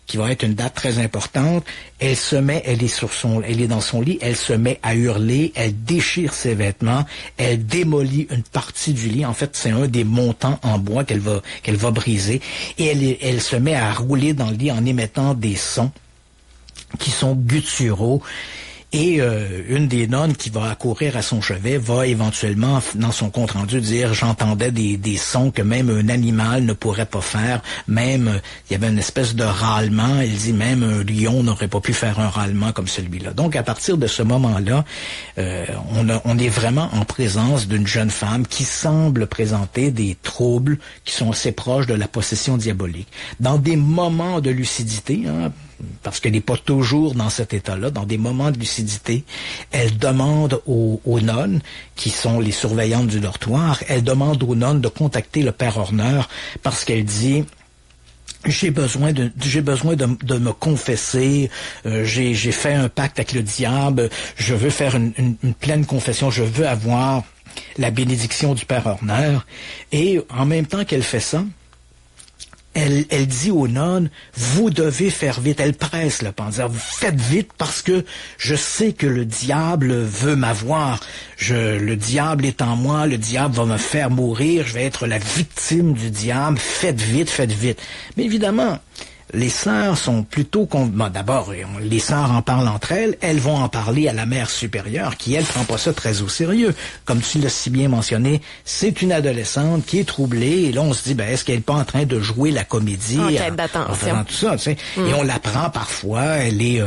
qui va être une date très importante, elle est dans son lit, elle se met à hurler, elle déchire ses vêtements, elle démolit une partie du lit. En fait, c'est un des montants en bois qu'elle va briser, et elle se met à rouler dans le lit en émettant des sons qui sont gutturaux. Et une des nonnes qui va accourir à son chevet va éventuellement, dans son compte-rendu, dire « J'entendais des sons que même un animal ne pourrait pas faire. Même, il y avait une espèce de râlement. » Elle dit « Même un lion n'aurait pas pu faire un râlement comme celui-là. » Donc, à partir de ce moment-là, on est vraiment en présence d'une jeune femme qui semble présenter des troubles qui sont assez proches de la possession diabolique. Dans des moments de lucidité, hein, parce qu'elle n'est pas toujours dans cet état-là, dans des moments de lucidité, elle demande aux nonnes, qui sont les surveillantes du dortoir, elle demande aux nonnes de contacter le père Horner, parce qu'elle dit... J'ai besoin de me confesser, j'ai fait un pacte avec le diable, je veux faire une pleine confession, je veux avoir la bénédiction du père Horner. Et en même temps qu'elle fait ça, elle dit aux nonnes, vous devez faire vite. Elle presse le pendant, vous faites vite parce que je sais que le diable veut m'avoir. Le diable est en moi, le diable va me faire mourir, je vais être la victime du diable. Faites vite, faites vite. Mais évidemment, les sœurs sont plutôt... d'abord, les sœurs en parlent entre elles, elles vont en parler à la mère supérieure, qui, elle, prend pas ça très au sérieux. Comme tu l'as si bien mentionné, c'est une adolescente qui est troublée, et là, on se dit, est-ce qu'elle est pas en train de jouer la comédie en faisant tout ça, tu sais? Et on l'apprend parfois, elle est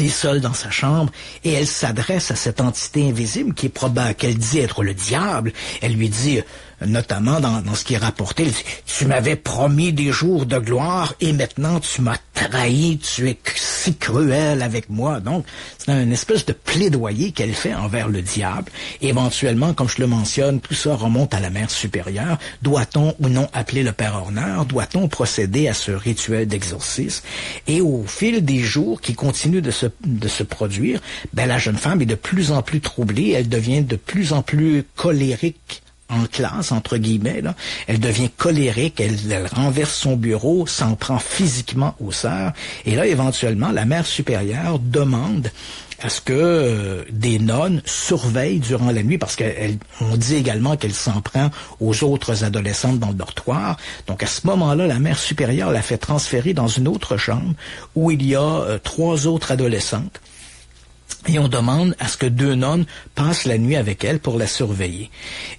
seule dans sa chambre, et elle s'adresse à cette entité invisible qui est probable, qu'elle dit être le diable. Elle lui dit... notamment dans ce qui est rapporté, tu m'avais promis des jours de gloire et maintenant tu m'as trahi, tu es si cruel avec moi. Donc, c'est une espèce de plaidoyer qu'elle fait envers le diable. Et éventuellement, comme je le mentionne, tout ça remonte à la mère supérieure. Doit-on ou non appeler le père Horner? Doit-on procéder à ce rituel d'exorcisme? Et au fil des jours qui continuent de se produire, la jeune femme est de plus en plus troublée, elle devient de plus en plus colérique en classe, entre guillemets, là. Elle devient colérique, elle renverse son bureau, s'en prend physiquement aux sœurs, et là, éventuellement, la mère supérieure demande à ce que des nonnes surveillent durant la nuit, parce qu'on dit également qu'elle s'en prend aux autres adolescentes dans le dortoir. Donc à ce moment-là, la mère supérieure la fait transférer dans une autre chambre où il y a 3 autres adolescentes. Et on demande à ce que 2 nonnes passent la nuit avec elle pour la surveiller.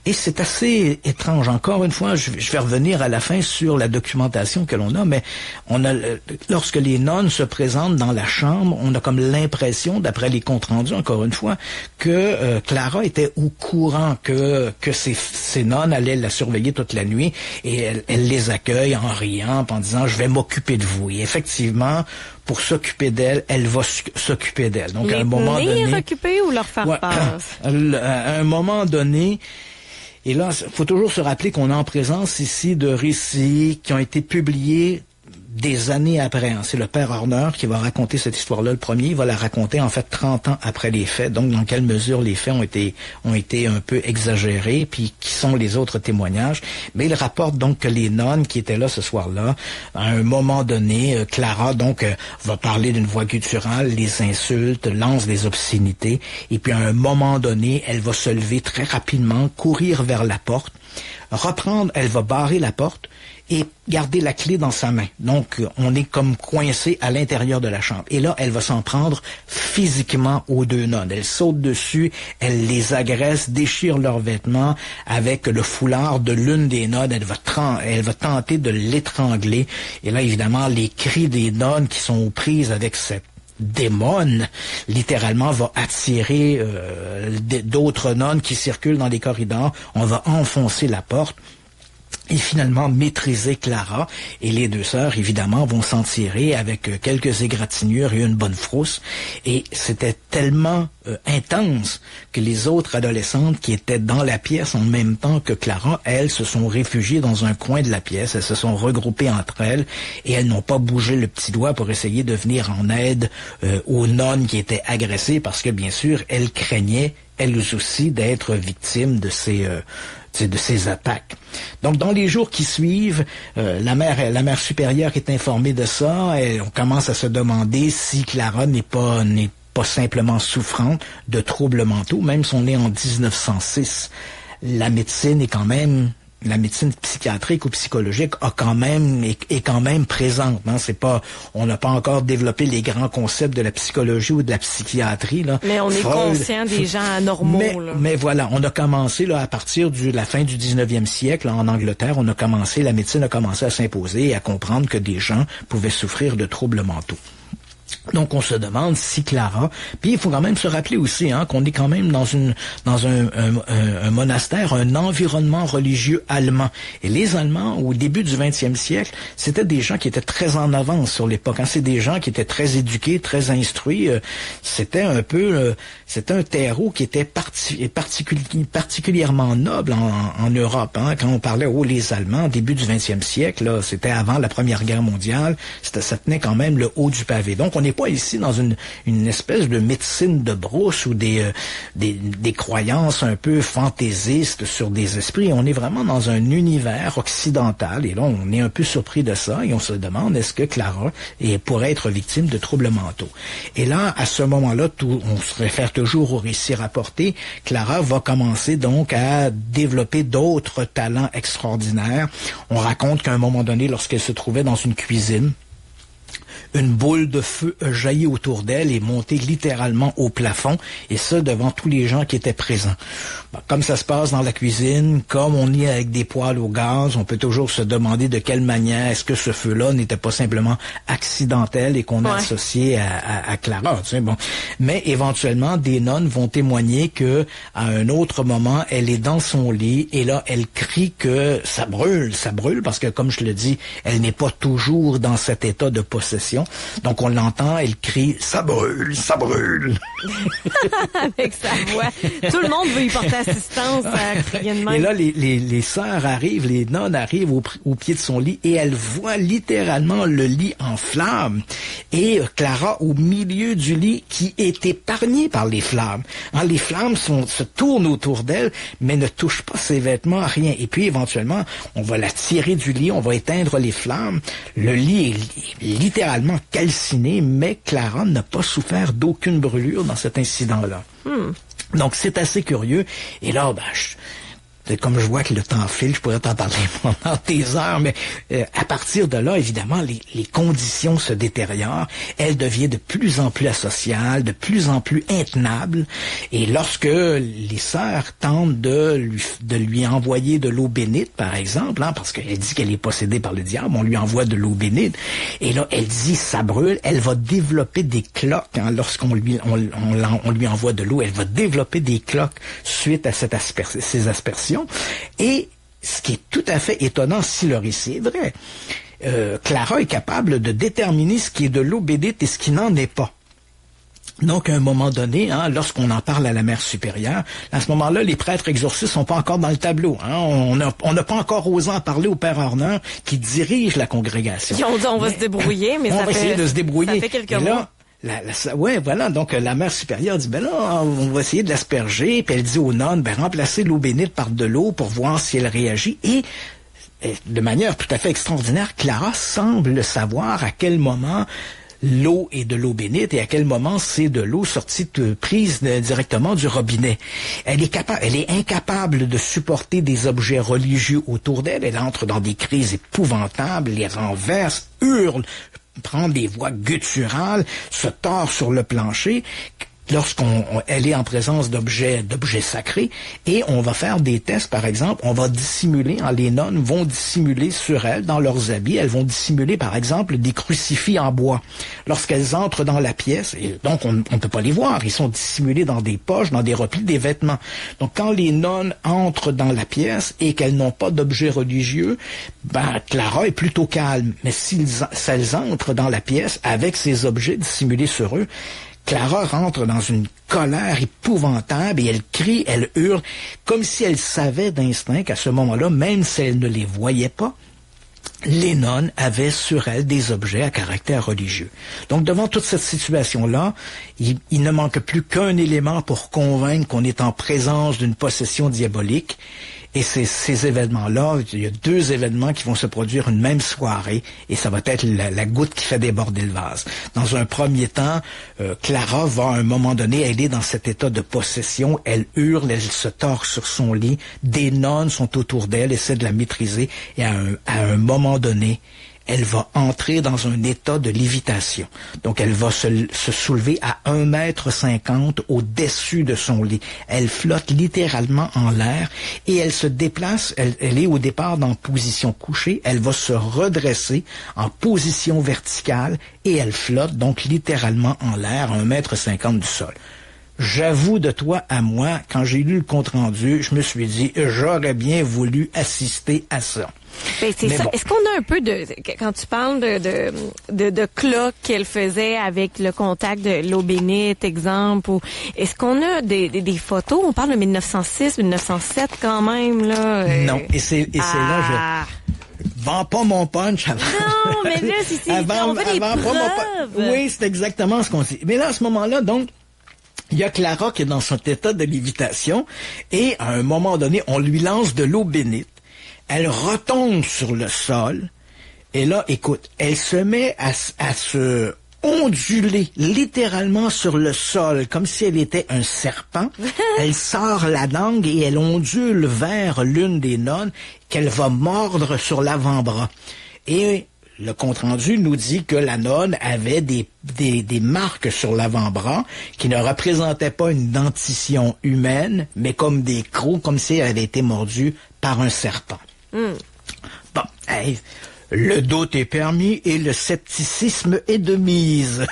Et c'est assez étrange. Encore une fois, je vais revenir à la fin sur la documentation que l'on a, mais lorsque les nonnes se présentent dans la chambre, on a comme l'impression, d'après les comptes rendus, encore une fois, que Clara était au courant que ces nonnes allaient la surveiller toute la nuit, et elle les accueille en riant, en disant « je vais m'occuper de vous ». Et effectivement, pour s'occuper d'elle, elle va s'occuper d'elle. Donc, à un moment donné, occuper ou leur faire peur? À un moment donné, et là, il faut toujours se rappeler qu'on est en présence ici de récits qui ont été publiés des années après. C'est le père Horner qui va raconter cette histoire-là. Le premier, il va la raconter en fait 30 ans après les faits. Donc, dans quelle mesure les faits ont été un peu exagérés, puis qui sont les autres témoignages. Mais il rapporte donc que les nonnes qui étaient là ce soir-là, à un moment donné, Clara donc va parler d'une voix gutturale, les insulte, lance des obscénités, et puis à un moment donné, elle va se lever très rapidement, courir vers la porte, elle va barrer la porte, et garder la clé dans sa main. Donc, on est comme coincé à l'intérieur de la chambre. Et là, elle va s'en prendre physiquement aux 2 nonnes. Elle saute dessus, elle les agresse, déchire leurs vêtements avec le foulard de l'une des nonnes. Elle va tenter de l'étrangler. Et là, évidemment, les cris des nonnes qui sont aux prises avec cette démon, littéralement, va attirer d'autres nonnes qui circulent dans les corridors. On va enfoncer la porte et finalement maîtriser Clara, et les 2 sœurs, évidemment, vont s'en tirer avec quelques égratignures et une bonne frousse. Et c'était tellement intense que les autres adolescentes qui étaient dans la pièce en même temps que Clara, elles se sont réfugiées dans un coin de la pièce, elles se sont regroupées entre elles, et elles n'ont pas bougé le petit doigt pour essayer de venir en aide aux nonnes qui étaient agressées, parce que, bien sûr, elles craignaient, elles aussi, d'être victimes de ces attaques. Donc, dans les jours qui suivent, la mère supérieure est informée de ça, et on commence à se demander si Clara n'est pas simplement souffrante de troubles mentaux, même si on est en 1906. La médecine psychiatrique ou psychologique est quand même présente. Hein? On n'a pas encore développé les grands concepts de la psychologie ou de la psychiatrie. Là. Mais on est conscient des gens anormaux. Mais voilà, on a commencé là à partir de la fin du 19e siècle là, en Angleterre, la médecine a commencé à s'imposer et à comprendre que des gens pouvaient souffrir de troubles mentaux. Donc, on se demande si Clara... Puis, il faut quand même se rappeler aussi qu'on est quand même dans un monastère, un environnement religieux allemand. Et les Allemands, au début du 20e siècle, c'était des gens qui étaient très en avance sur l'époque. C'est des gens qui étaient très éduqués, très instruits. C'était un terreau qui était particulièrement noble en Europe. Quand on parlait les Allemands, début du 20e siècle, là, c'était avant la Première Guerre mondiale, ça tenait quand même le haut du pavé. Donc, on n'est pas ici dans une espèce de médecine de brousse ou des croyances un peu fantaisistes sur des esprits. On est vraiment dans un univers occidental, et là, on est un peu surpris de ça, et on se demande, est-ce que Clara pourrait être victime de troubles mentaux? Et là, à ce moment-là, on se réfère toujours au récit rapporté, Clara va commencer donc à développer d'autres talents extraordinaires. On raconte qu'à un moment donné, lorsqu'elle se trouvait dans une cuisine, une boule de feu a jailli autour d'elle et monté littéralement au plafond, et ça devant tous les gens qui étaient présents. Comme ça se passe dans la cuisine, comme on est avec des poêles au gaz, on peut toujours se demander de quelle manière est-ce que ce feu-là n'était pas simplement accidentel et qu'on a associé à Clara. Tu sais, bon. Mais éventuellement, des nonnes vont témoigner que à un autre moment, elle est dans son lit, et là, elle crie que ça brûle, parce que, comme je le dis, elle n'est pas toujours dans cet état de possession. Donc, on l'entend, elle crie « ça brûle, ça brûle ». Avec sa voix. Tout le monde veut y porter assistance à crier de même. Et là, les sœurs arrivent, les nonnes arrivent au pied de son lit, et elles voient littéralement le lit en flammes. Et Clara, au milieu du lit, qui est épargné par les flammes. Les flammes se tournent autour d'elle, mais ne touchent pas ses vêtements, rien. Et puis, éventuellement, on va la tirer du lit, on va éteindre les flammes. Le lit est littéralement complètement calcinée, mais Clara n'a pas souffert d'aucune brûlure dans cet incident-là. Donc, c'est assez curieux. Et là, comme je vois que le temps file, je pourrais t'en parler pendant des heures, mais à partir de là, évidemment, les conditions se détériorent. Elle devient de plus en plus asociale, de plus en plus intenable. Et lorsque les sœurs tentent de lui envoyer de l'eau bénite, par exemple, parce qu'elle dit qu'elle est possédée par le diable, on lui envoie de l'eau bénite. Et là, elle dit ça brûle. Elle va développer des cloques lorsqu'on lui envoie de l'eau. Elle va développer des cloques suite à ces aspersions. Et ce qui est tout à fait étonnant, si le récit est vrai, Clara est capable de déterminer ce qui est de l'eau bénite et ce qui n'en est pas. Donc, à un moment donné, lorsqu'on en parle à la mère supérieure, à ce moment-là, les prêtres exorcistes sont pas encore dans le tableau. On n'a pas encore osé en parler au père Horner qui dirige la congrégation. Ils ont dit on va se débrouiller, mais on va essayer de se débrouiller. Ça fait quelques mois. Voilà, donc la mère supérieure dit, on va essayer de l'asperger, puis elle dit aux nonnes, remplacez l'eau bénite par de l'eau pour voir si elle réagit, et de manière tout à fait extraordinaire, Clara semble savoir à quel moment l'eau est de l'eau bénite et à quel moment c'est de l'eau prise directement du robinet. Elle est incapable de supporter des objets religieux autour d'elle, elle entre dans des crises épouvantables, les renverse, hurle, prend des voix gutturales, se tord sur le plancher lorsqu'elle est en présence d'objets sacrés, et on va faire des tests, par exemple, on va dissimuler, les nonnes vont dissimuler sur elles, dans leurs habits, elles vont dissimuler, par exemple, des crucifix en bois. Lorsqu'elles entrent dans la pièce, et donc on ne peut pas les voir, ils sont dissimulés dans des poches, dans des replis des vêtements. Donc quand les nonnes entrent dans la pièce et qu'elles n'ont pas d'objets religieux, Clara est plutôt calme. Mais si elles entrent dans la pièce avec ces objets dissimulés sur eux, Clara rentre dans une colère épouvantable et elle crie, elle hurle, comme si elle savait d'instinct qu'à ce moment-là, même si elle ne les voyait pas, les nonnes avaient sur elles des objets à caractère religieux. Donc, devant toute cette situation-là, il ne manque plus qu'un élément pour convaincre qu'on est en présence d'une possession diabolique. Et ces événements-là, il y a 2 événements qui vont se produire une même soirée, et ça va être la goutte qui fait déborder le vase. Dans un premier temps, Clara va à un moment donné, elle est dans cet état de possession, elle hurle, elle se tord sur son lit, des nonnes sont autour d'elle, essaient de la maîtriser, et à un moment donné, elle va entrer dans un état de lévitation. Donc, elle va se soulever à 1,50 m au-dessus de son lit. Elle flotte littéralement en l'air et elle se déplace. Elle est au départ en position couchée. Elle va se redresser en position verticale et elle flotte donc littéralement en l'air à 1,50 m du sol. J'avoue de toi à moi, quand j'ai lu le compte-rendu, je me suis dit, j'aurais bien voulu assister à ça. C'est ça. Bon. Est-ce qu'on a un peu quand tu parles de cloques qu'elle faisait avec le contact de l'eau bénite, exemple, ou est-ce qu'on a des photos? On parle de 1906, 1907 quand même, là. Non, et c'est là, vends pas mon punch avant. Non, mais là, on veut des preuves. Oui, c'est exactement ce qu'on dit. Mais là, à ce moment-là, donc, il y a Clara qui est dans son état de lévitation et à un moment donné, on lui lance de l'eau bénite. Elle retombe sur le sol et là, écoute, elle se met à se onduler littéralement sur le sol comme si elle était un serpent. Elle sort la langue et elle ondule vers l'une des nonnes qu'elle va mordre sur l'avant-bras. Et le compte-rendu nous dit que la nonne avait des marques sur l'avant-bras qui ne représentaient pas une dentition humaine, mais comme des crocs, comme si elle avait été mordue par un serpent. Bon, le doute est permis et le scepticisme est de mise.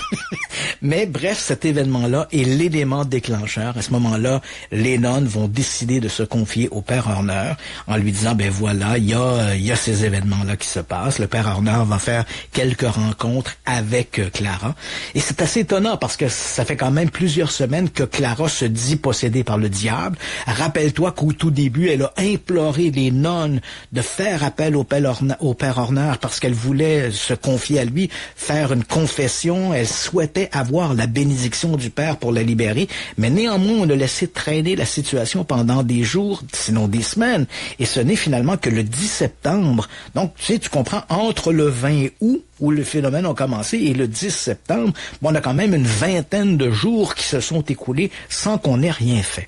Mais bref, cet événement-là est l'élément déclencheur. À ce moment-là, les nonnes vont décider de se confier au père Horner en lui disant, voilà, il y a ces événements-là qui se passent. Le père Horner va faire quelques rencontres avec Clara. Et c'est assez étonnant parce que ça fait quand même plusieurs semaines que Clara se dit possédée par le diable. Rappelle-toi qu'au tout début, elle a imploré les nonnes de faire appel au père Horner Père parce qu'elle voulait se confier à lui, faire une confession. Elle souhaitait avoir la bénédiction du Père pour la libérer. Mais néanmoins, on a laissé traîner la situation pendant des jours, sinon des semaines. Et ce n'est finalement que le 10 septembre. Donc, tu comprends, entre le 20 août, où le phénomène a commencé, et le 10 septembre, on a quand même une vingtaine de jours qui se sont écoulés sans qu'on ait rien fait.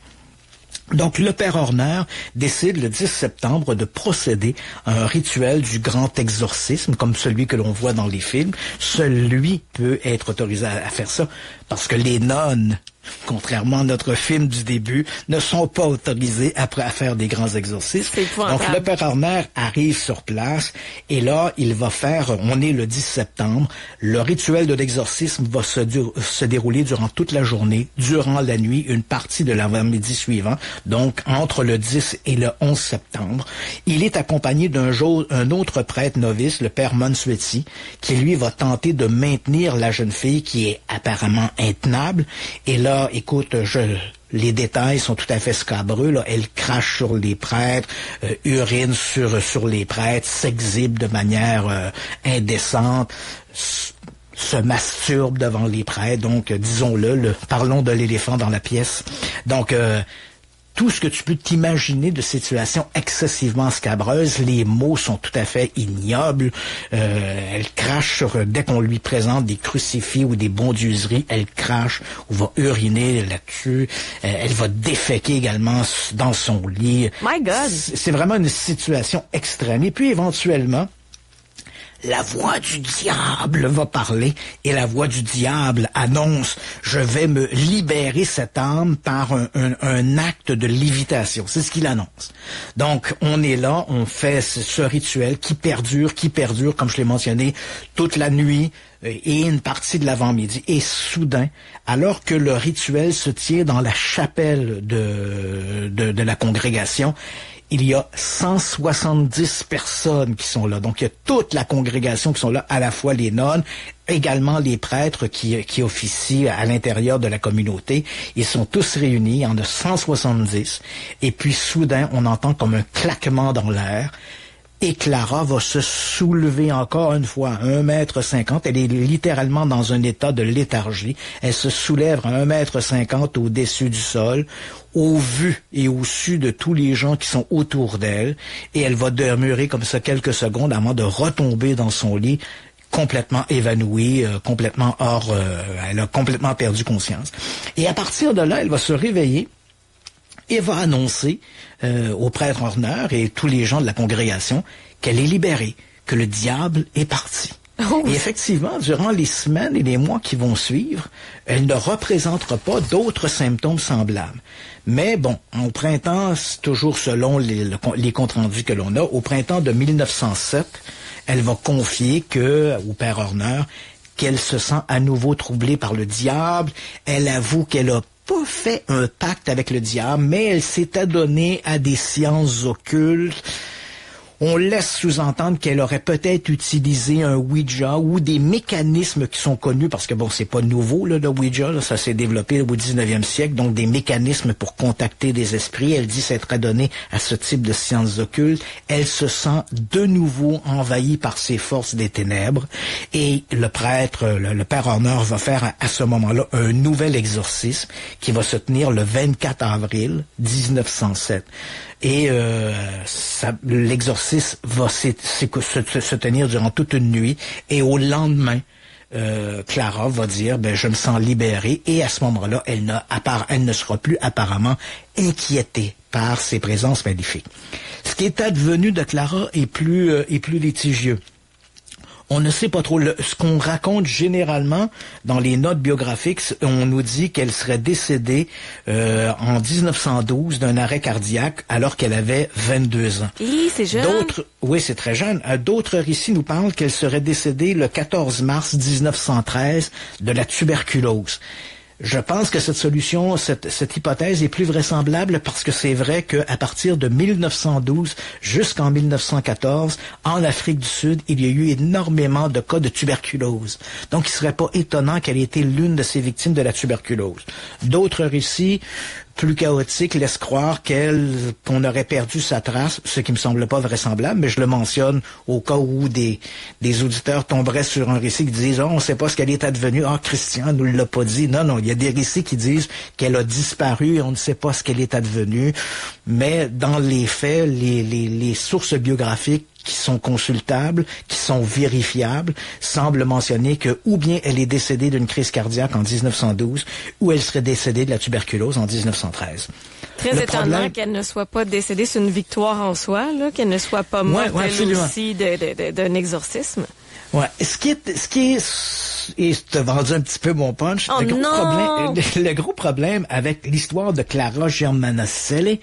Donc, le père Horner décide le 10 septembre de procéder à un rituel du grand exorcisme, comme celui que l'on voit dans les films. Seul lui peut être autorisé à faire ça, parce que les nonnes, contrairement à notre film du début, ne sont pas autorisés à faire des grands exorcismes. Donc, le père Horner arrive sur place et là, il va faire, on est le 10 septembre, le rituel de l'exorcisme va se dérouler durant toute la journée, durant la nuit, une partie de l'avant-midi suivant, donc entre le 10 et le 11 septembre. Il est accompagné d'un autre prêtre novice, le père Mansuetti, qui lui va tenter de maintenir la jeune fille qui est apparemment intenable. Et là, écoute, les détails sont tout à fait scabreux. Là. Elle crache sur les prêtres, urine sur les prêtres, s'exhibe de manière indécente, se masturbe devant les prêtres. Donc, disons-le, parlons de l'éléphant dans la pièce. Donc, tout ce que tu peux t'imaginer de situations excessivement scabreuses, les mots sont tout à fait ignobles. Elle crache dès qu'on lui présente des crucifix ou des bondieuseries, elle crache ou va uriner là-dessus. Elle va déféquer également dans son lit. My God! C'est vraiment une situation extrême. Et puis éventuellement, la voix du diable va parler et la voix du diable annonce « Je vais me libérer cette âme par un acte de lévitation ». C'est ce qu'il annonce. Donc, on est là, on fait ce rituel qui perdure, comme je l'ai mentionné, toute la nuit et une partie de l'avant-midi. Et soudain, alors que le rituel se tient dans la chapelle de la congrégation, il y a 170 personnes qui sont là. Donc, il y a toute la congrégation qui sont là, à la fois les nonnes, également les prêtres qui officient à l'intérieur de la communauté. Ils sont tous réunis, il y en a 170. Et puis, soudain, on entend comme un claquement dans l'air. Et Clara va se soulever encore une fois à 1,50 m. Elle est littéralement dans un état de léthargie. Elle se soulève à 1,50 m au-dessus du sol, au vu et au su de tous les gens qui sont autour d'elle. Et elle va demeurer comme ça quelques secondes avant de retomber dans son lit, complètement évanouie, complètement elle a complètement perdu conscience. Et à partir de là, elle va se réveiller et va annoncer au prêtre Horner et tous les gens de la congrégation qu'elle est libérée, que le diable est parti. Oh. Et effectivement, durant les semaines et les mois qui vont suivre, elle ne représentera pas d'autres symptômes semblables. Mais bon, au printemps, c'est toujours selon les comptes rendus que l'on a, au printemps de 1907, elle va confier au père Horner qu'elle se sent à nouveau troublée par le diable. Elle avoue qu'elle a pas fait un pacte avec le diable, mais elle s'est adonnée à des sciences occultes. On laisse sous-entendre qu'elle aurait peut-être utilisé un Ouija ou des mécanismes qui sont connus, parce que bon, c'est pas nouveau, là, le Ouija, là, ça s'est développé au 19e siècle, donc des mécanismes pour contacter des esprits. Elle dit s'être adonnée à ce type de sciences occultes. Elle se sent de nouveau envahie par ces forces des ténèbres, et le prêtre, le père Horner va faire à ce moment-là un nouvel exorcisme qui va se tenir le 24 avril 1907. Et l'exorcisme va se tenir durant toute une nuit. Et au lendemain, Clara va dire, je me sens libérée. Et à ce moment-là, elle ne sera plus apparemment inquiétée par ces présences maléfiques. Ce qui est advenu de Clara est plus litigieux. On ne sait pas trop. Ce qu'on raconte généralement dans les notes biographiques, on nous dit qu'elle serait décédée en 1912 d'un arrêt cardiaque alors qu'elle avait 22 ans. C'est jeune. Oui, c'est très jeune. D'autres récits nous parlent qu'elle serait décédée le 14 mars 1913 de la tuberculose. Je pense que cette hypothèse est plus vraisemblable parce que c'est vrai qu'à partir de 1912 jusqu'en 1914, en Afrique du Sud, il y a eu énormément de cas de tuberculose. Donc, il serait pas étonnant qu'elle ait été l'une de ces victimes de la tuberculose. D'autres récits plus chaotique laisse croire qu'on aurait perdu sa trace, ce qui me semble pas vraisemblable, mais je le mentionne au cas où des auditeurs tomberaient sur un récit qui disent « on sait pas ce qu'elle est advenue. Christian nous l'a pas dit. » Non, il y a des récits qui disent qu'elle a disparu et on ne sait pas ce qu'elle est advenue. Mais dans les faits, les sources biographiques qui sont consultables, qui sont vérifiables, semblent mentionner que ou bien elle est décédée d'une crise cardiaque en 1912, ou elle serait décédée de la tuberculose en 1913. Très étonnant qu'elle ne soit pas décédée, c'est une victoire en soi, là, qu'elle ne soit pas morte elle aussi d'un exorcisme. Ouais. Ce qui est, et je te vendu un petit peu mon punch, le gros problème avec l'histoire de Clara Germanaselli,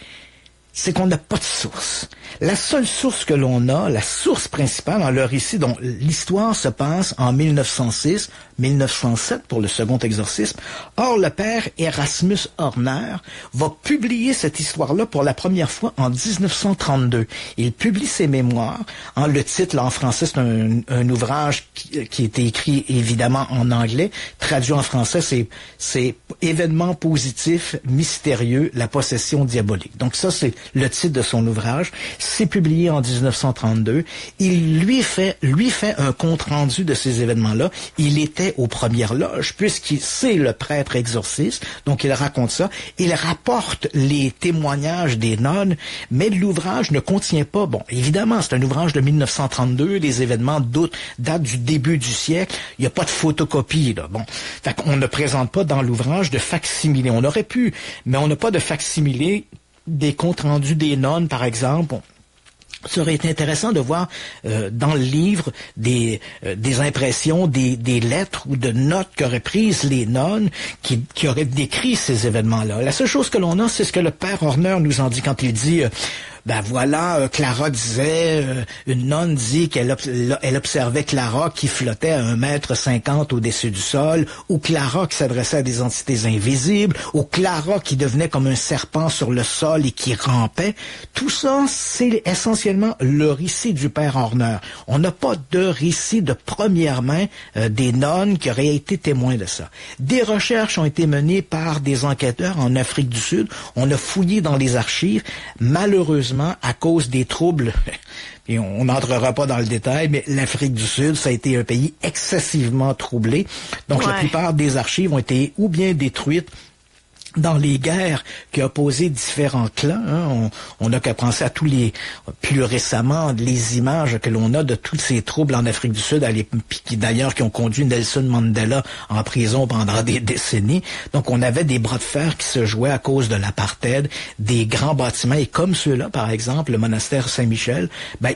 c'est qu'on n'a pas de source. La seule source que l'on a, la source principale dans le récit, dont l'histoire se passe en 1906, 1907 pour le second exorcisme. Or, le père Erasmus Horner va publier cette histoire-là pour la première fois en 1932. Il publie ses mémoires. Le titre, là, en français, c'est un ouvrage qui était écrit évidemment en anglais. Traduit en français, c'est Événements positifs, mystérieux, la possession diabolique. Donc ça, c'est le titre de son ouvrage. C'est publié en 1932. Il lui fait un compte-rendu de ces événements-là. Il était aux premières loges, puisqu'il c'est le prêtre exorciste, donc il raconte ça. Il rapporte les témoignages des nonnes, mais l'ouvrage ne contient pas, évidemment, c'est un ouvrage de 1932, les événements datent du début du siècle, il n'y a pas de photocopie, là. Fait qu'on ne présente pas dans l'ouvrage de facsimilé. On aurait pu, mais on n'a pas de facsimilé des comptes rendus des nonnes, par exemple. Ça aurait été intéressant de voir dans le livre des impressions, des lettres ou de notes qu'auraient prises les nonnes qui auraient décrit ces événements-là. La seule chose que l'on a, c'est ce que le père Horner nous en dit quand il dit Clara disait, une nonne dit qu'elle observait Clara qui flottait à 1,50 m au-dessus du sol, ou Clara qui s'adressait à des entités invisibles, ou Clara qui devenait comme un serpent sur le sol et qui rampait. Tout ça, c'est essentiellement le récit du père Horner. On n'a pas de récit de première main des nonnes qui auraient été témoins de ça. Des recherches ont été menées par des enquêteurs en Afrique du Sud. On a fouillé dans les archives. Malheureusement, à cause des troubles, et on n'entrera pas dans le détail, mais l'Afrique du Sud, ça a été un pays excessivement troublé. Donc la plupart des archives ont été ou bien détruites dans les guerres qui opposaient différents clans. On n'a qu'à penser à plus récemment, les images que l'on a de tous ces troubles en Afrique du Sud, d'ailleurs qui ont conduit Nelson Mandela en prison pendant des décennies. Donc on avait des bras de fer qui se jouaient à cause de l'apartheid, des grands bâtiments, et comme ceux-là, par exemple, le monastère Saint-Michel,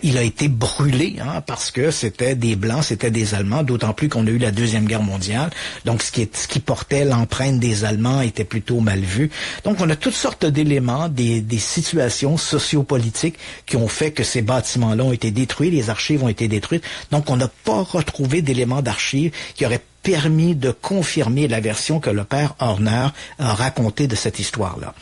il a été brûlé, parce que c'était des Blancs, c'était des Allemands, d'autant plus qu'on a eu la Deuxième Guerre mondiale. Donc ce qui portait l'empreinte des Allemands était plutôt mal vu. Donc, on a toutes sortes d'éléments, des situations sociopolitiques qui ont fait que ces bâtiments-là ont été détruits, les archives ont été détruites. Donc, on n'a pas retrouvé d'éléments d'archives qui auraient permis de confirmer la version que le père Horner a racontée de cette histoire-là.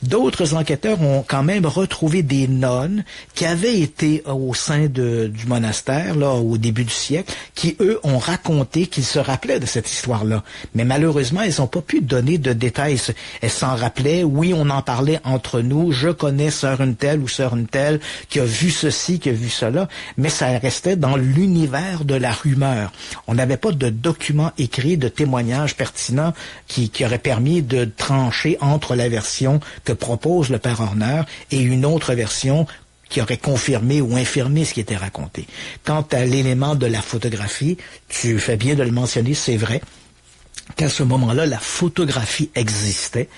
D'autres enquêteurs ont quand même retrouvé des nonnes qui avaient été au sein du monastère, là, au début du siècle, qui, eux, ont raconté qu'ils se rappelaient de cette histoire-là. Mais malheureusement, elles n'ont pas pu donner de détails. Elles s'en rappelaient. Oui, on en parlait entre nous. Je connais sœur une telle ou sœur une telle qui a vu ceci, qui a vu cela. Mais ça restait dans l'univers de la rumeur. On n'avait pas de documents écrits, de témoignages pertinents qui auraient permis de trancher entre la version que propose le père Horner et une autre version qui aurait confirmé ou infirmé ce qui était raconté. Quant à l'élément de la photographie, tu fais bien de le mentionner, c'est vrai qu'à ce moment-là, la photographie existait.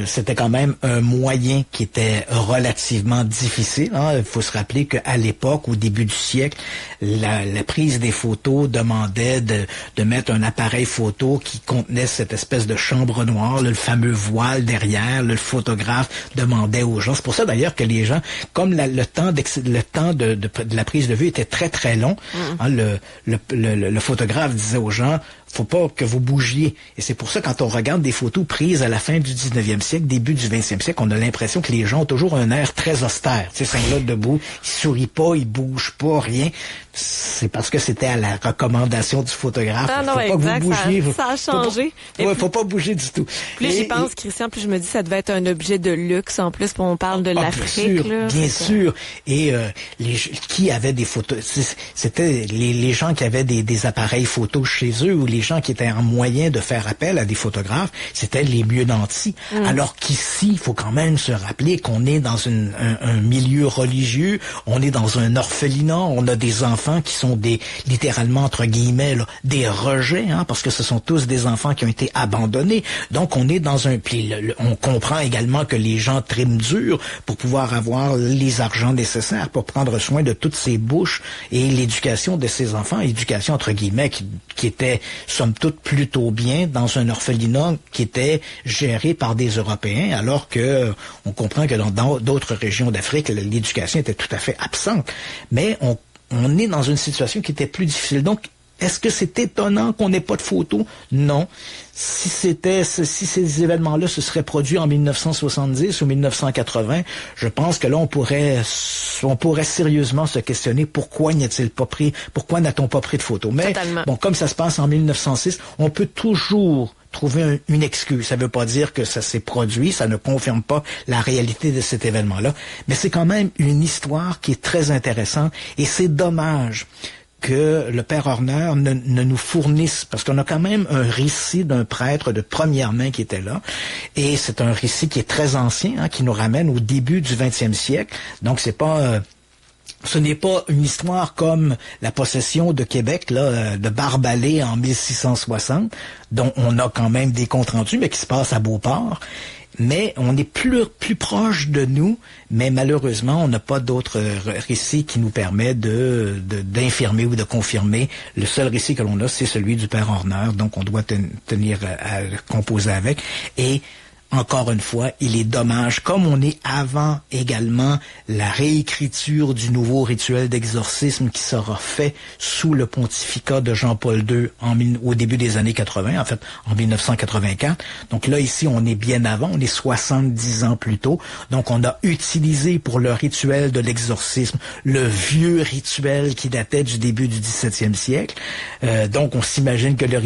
C'était quand même un moyen qui était relativement difficile. Il faut se rappeler qu'à l'époque, au début du siècle, la prise des photos demandait de mettre un appareil photo qui contenait cette espèce de chambre noire, le fameux voile derrière. Le photographe demandait aux gens. C'est pour ça d'ailleurs que les gens, comme le temps de la prise de vue était très très long, le photographe disait aux gens, faut pas que vous bougiez. Et c'est pour ça, quand on regarde des photos prises à la fin du 19e siècle, début du 20e siècle, on a l'impression que les gens ont toujours un air très austère. Tu sais, Saint-Claude debout, ils sourient pas, ils bougent pas, rien. c'est parce que c'était à la recommandation du photographe. Ah non, faut pas exact, que vous bougiez. ça a changé. Faut pas bouger du tout. Plus j'y pense, Christian, plus je me dis ça devait être un objet de luxe en plus, on parle de l'Afrique. Bien sûr. Et qui avaient des photos, c'était les gens qui avaient des appareils photos chez eux ou les gens qui étaient en moyen de faire appel à des photographes, c'était les mieux nantis. Alors qu'ici, il faut quand même se rappeler qu'on est dans un milieu religieux, on est dans un orphelinat, on a des enfants qui sont littéralement, entre guillemets, là, des rejets, parce que ce sont tous des enfants qui ont été abandonnés. Donc, on est dans on comprend également que les gens triment dur pour pouvoir avoir les argents nécessaires pour prendre soin de toutes ces bouches et l'éducation de ces enfants, éducation, entre guillemets, qui était, somme toute, plutôt bien dans un orphelinat qui était géré par des Européens, alors que on comprend que dans d'autres régions d'Afrique, l'éducation était tout à fait absente. Mais on est dans une situation qui était plus difficile. Donc, est-ce que c'est étonnant qu'on n'ait pas de photos? Non. Si ces événements-là se seraient produits en 1970 ou 1980, je pense que là, on pourrait sérieusement se questionner pourquoi n'a-t-on pas pris de photos? Mais, bon, comme ça se passe en 1906, on peut toujours trouver une excuse. Ça ne veut pas dire que ça s'est produit, ça ne confirme pas la réalité de cet événement-là, mais c'est quand même une histoire qui est très intéressante et c'est dommage que le père Horner ne nous fournisse, parce qu'on a quand même un récit d'un prêtre de première main qui était là, et c'est un récit qui est très ancien, qui nous ramène au début du 20e siècle, donc ce n'est pas une histoire comme la possession de Québec, là, de Barbalé en 1660, dont on a quand même des comptes rendus, mais qui se passe à Beauport. Mais on est plus proche de nous, mais malheureusement, on n'a pas d'autres récits qui nous permet d'infirmer ou de confirmer. Le seul récit que l'on a, c'est celui du père Horner, donc on doit tenir à composer avec. Et encore une fois, il est dommage, comme on est avant également la réécriture du nouveau rituel d'exorcisme qui sera fait sous le pontificat de Jean-Paul II au début des années 80, en fait, en 1984. Donc là, ici, on est bien avant, on est 70 ans plus tôt. Donc on a utilisé pour le rituel de l'exorcisme le vieux rituel qui datait du début du 17e siècle. Donc on s'imagine que le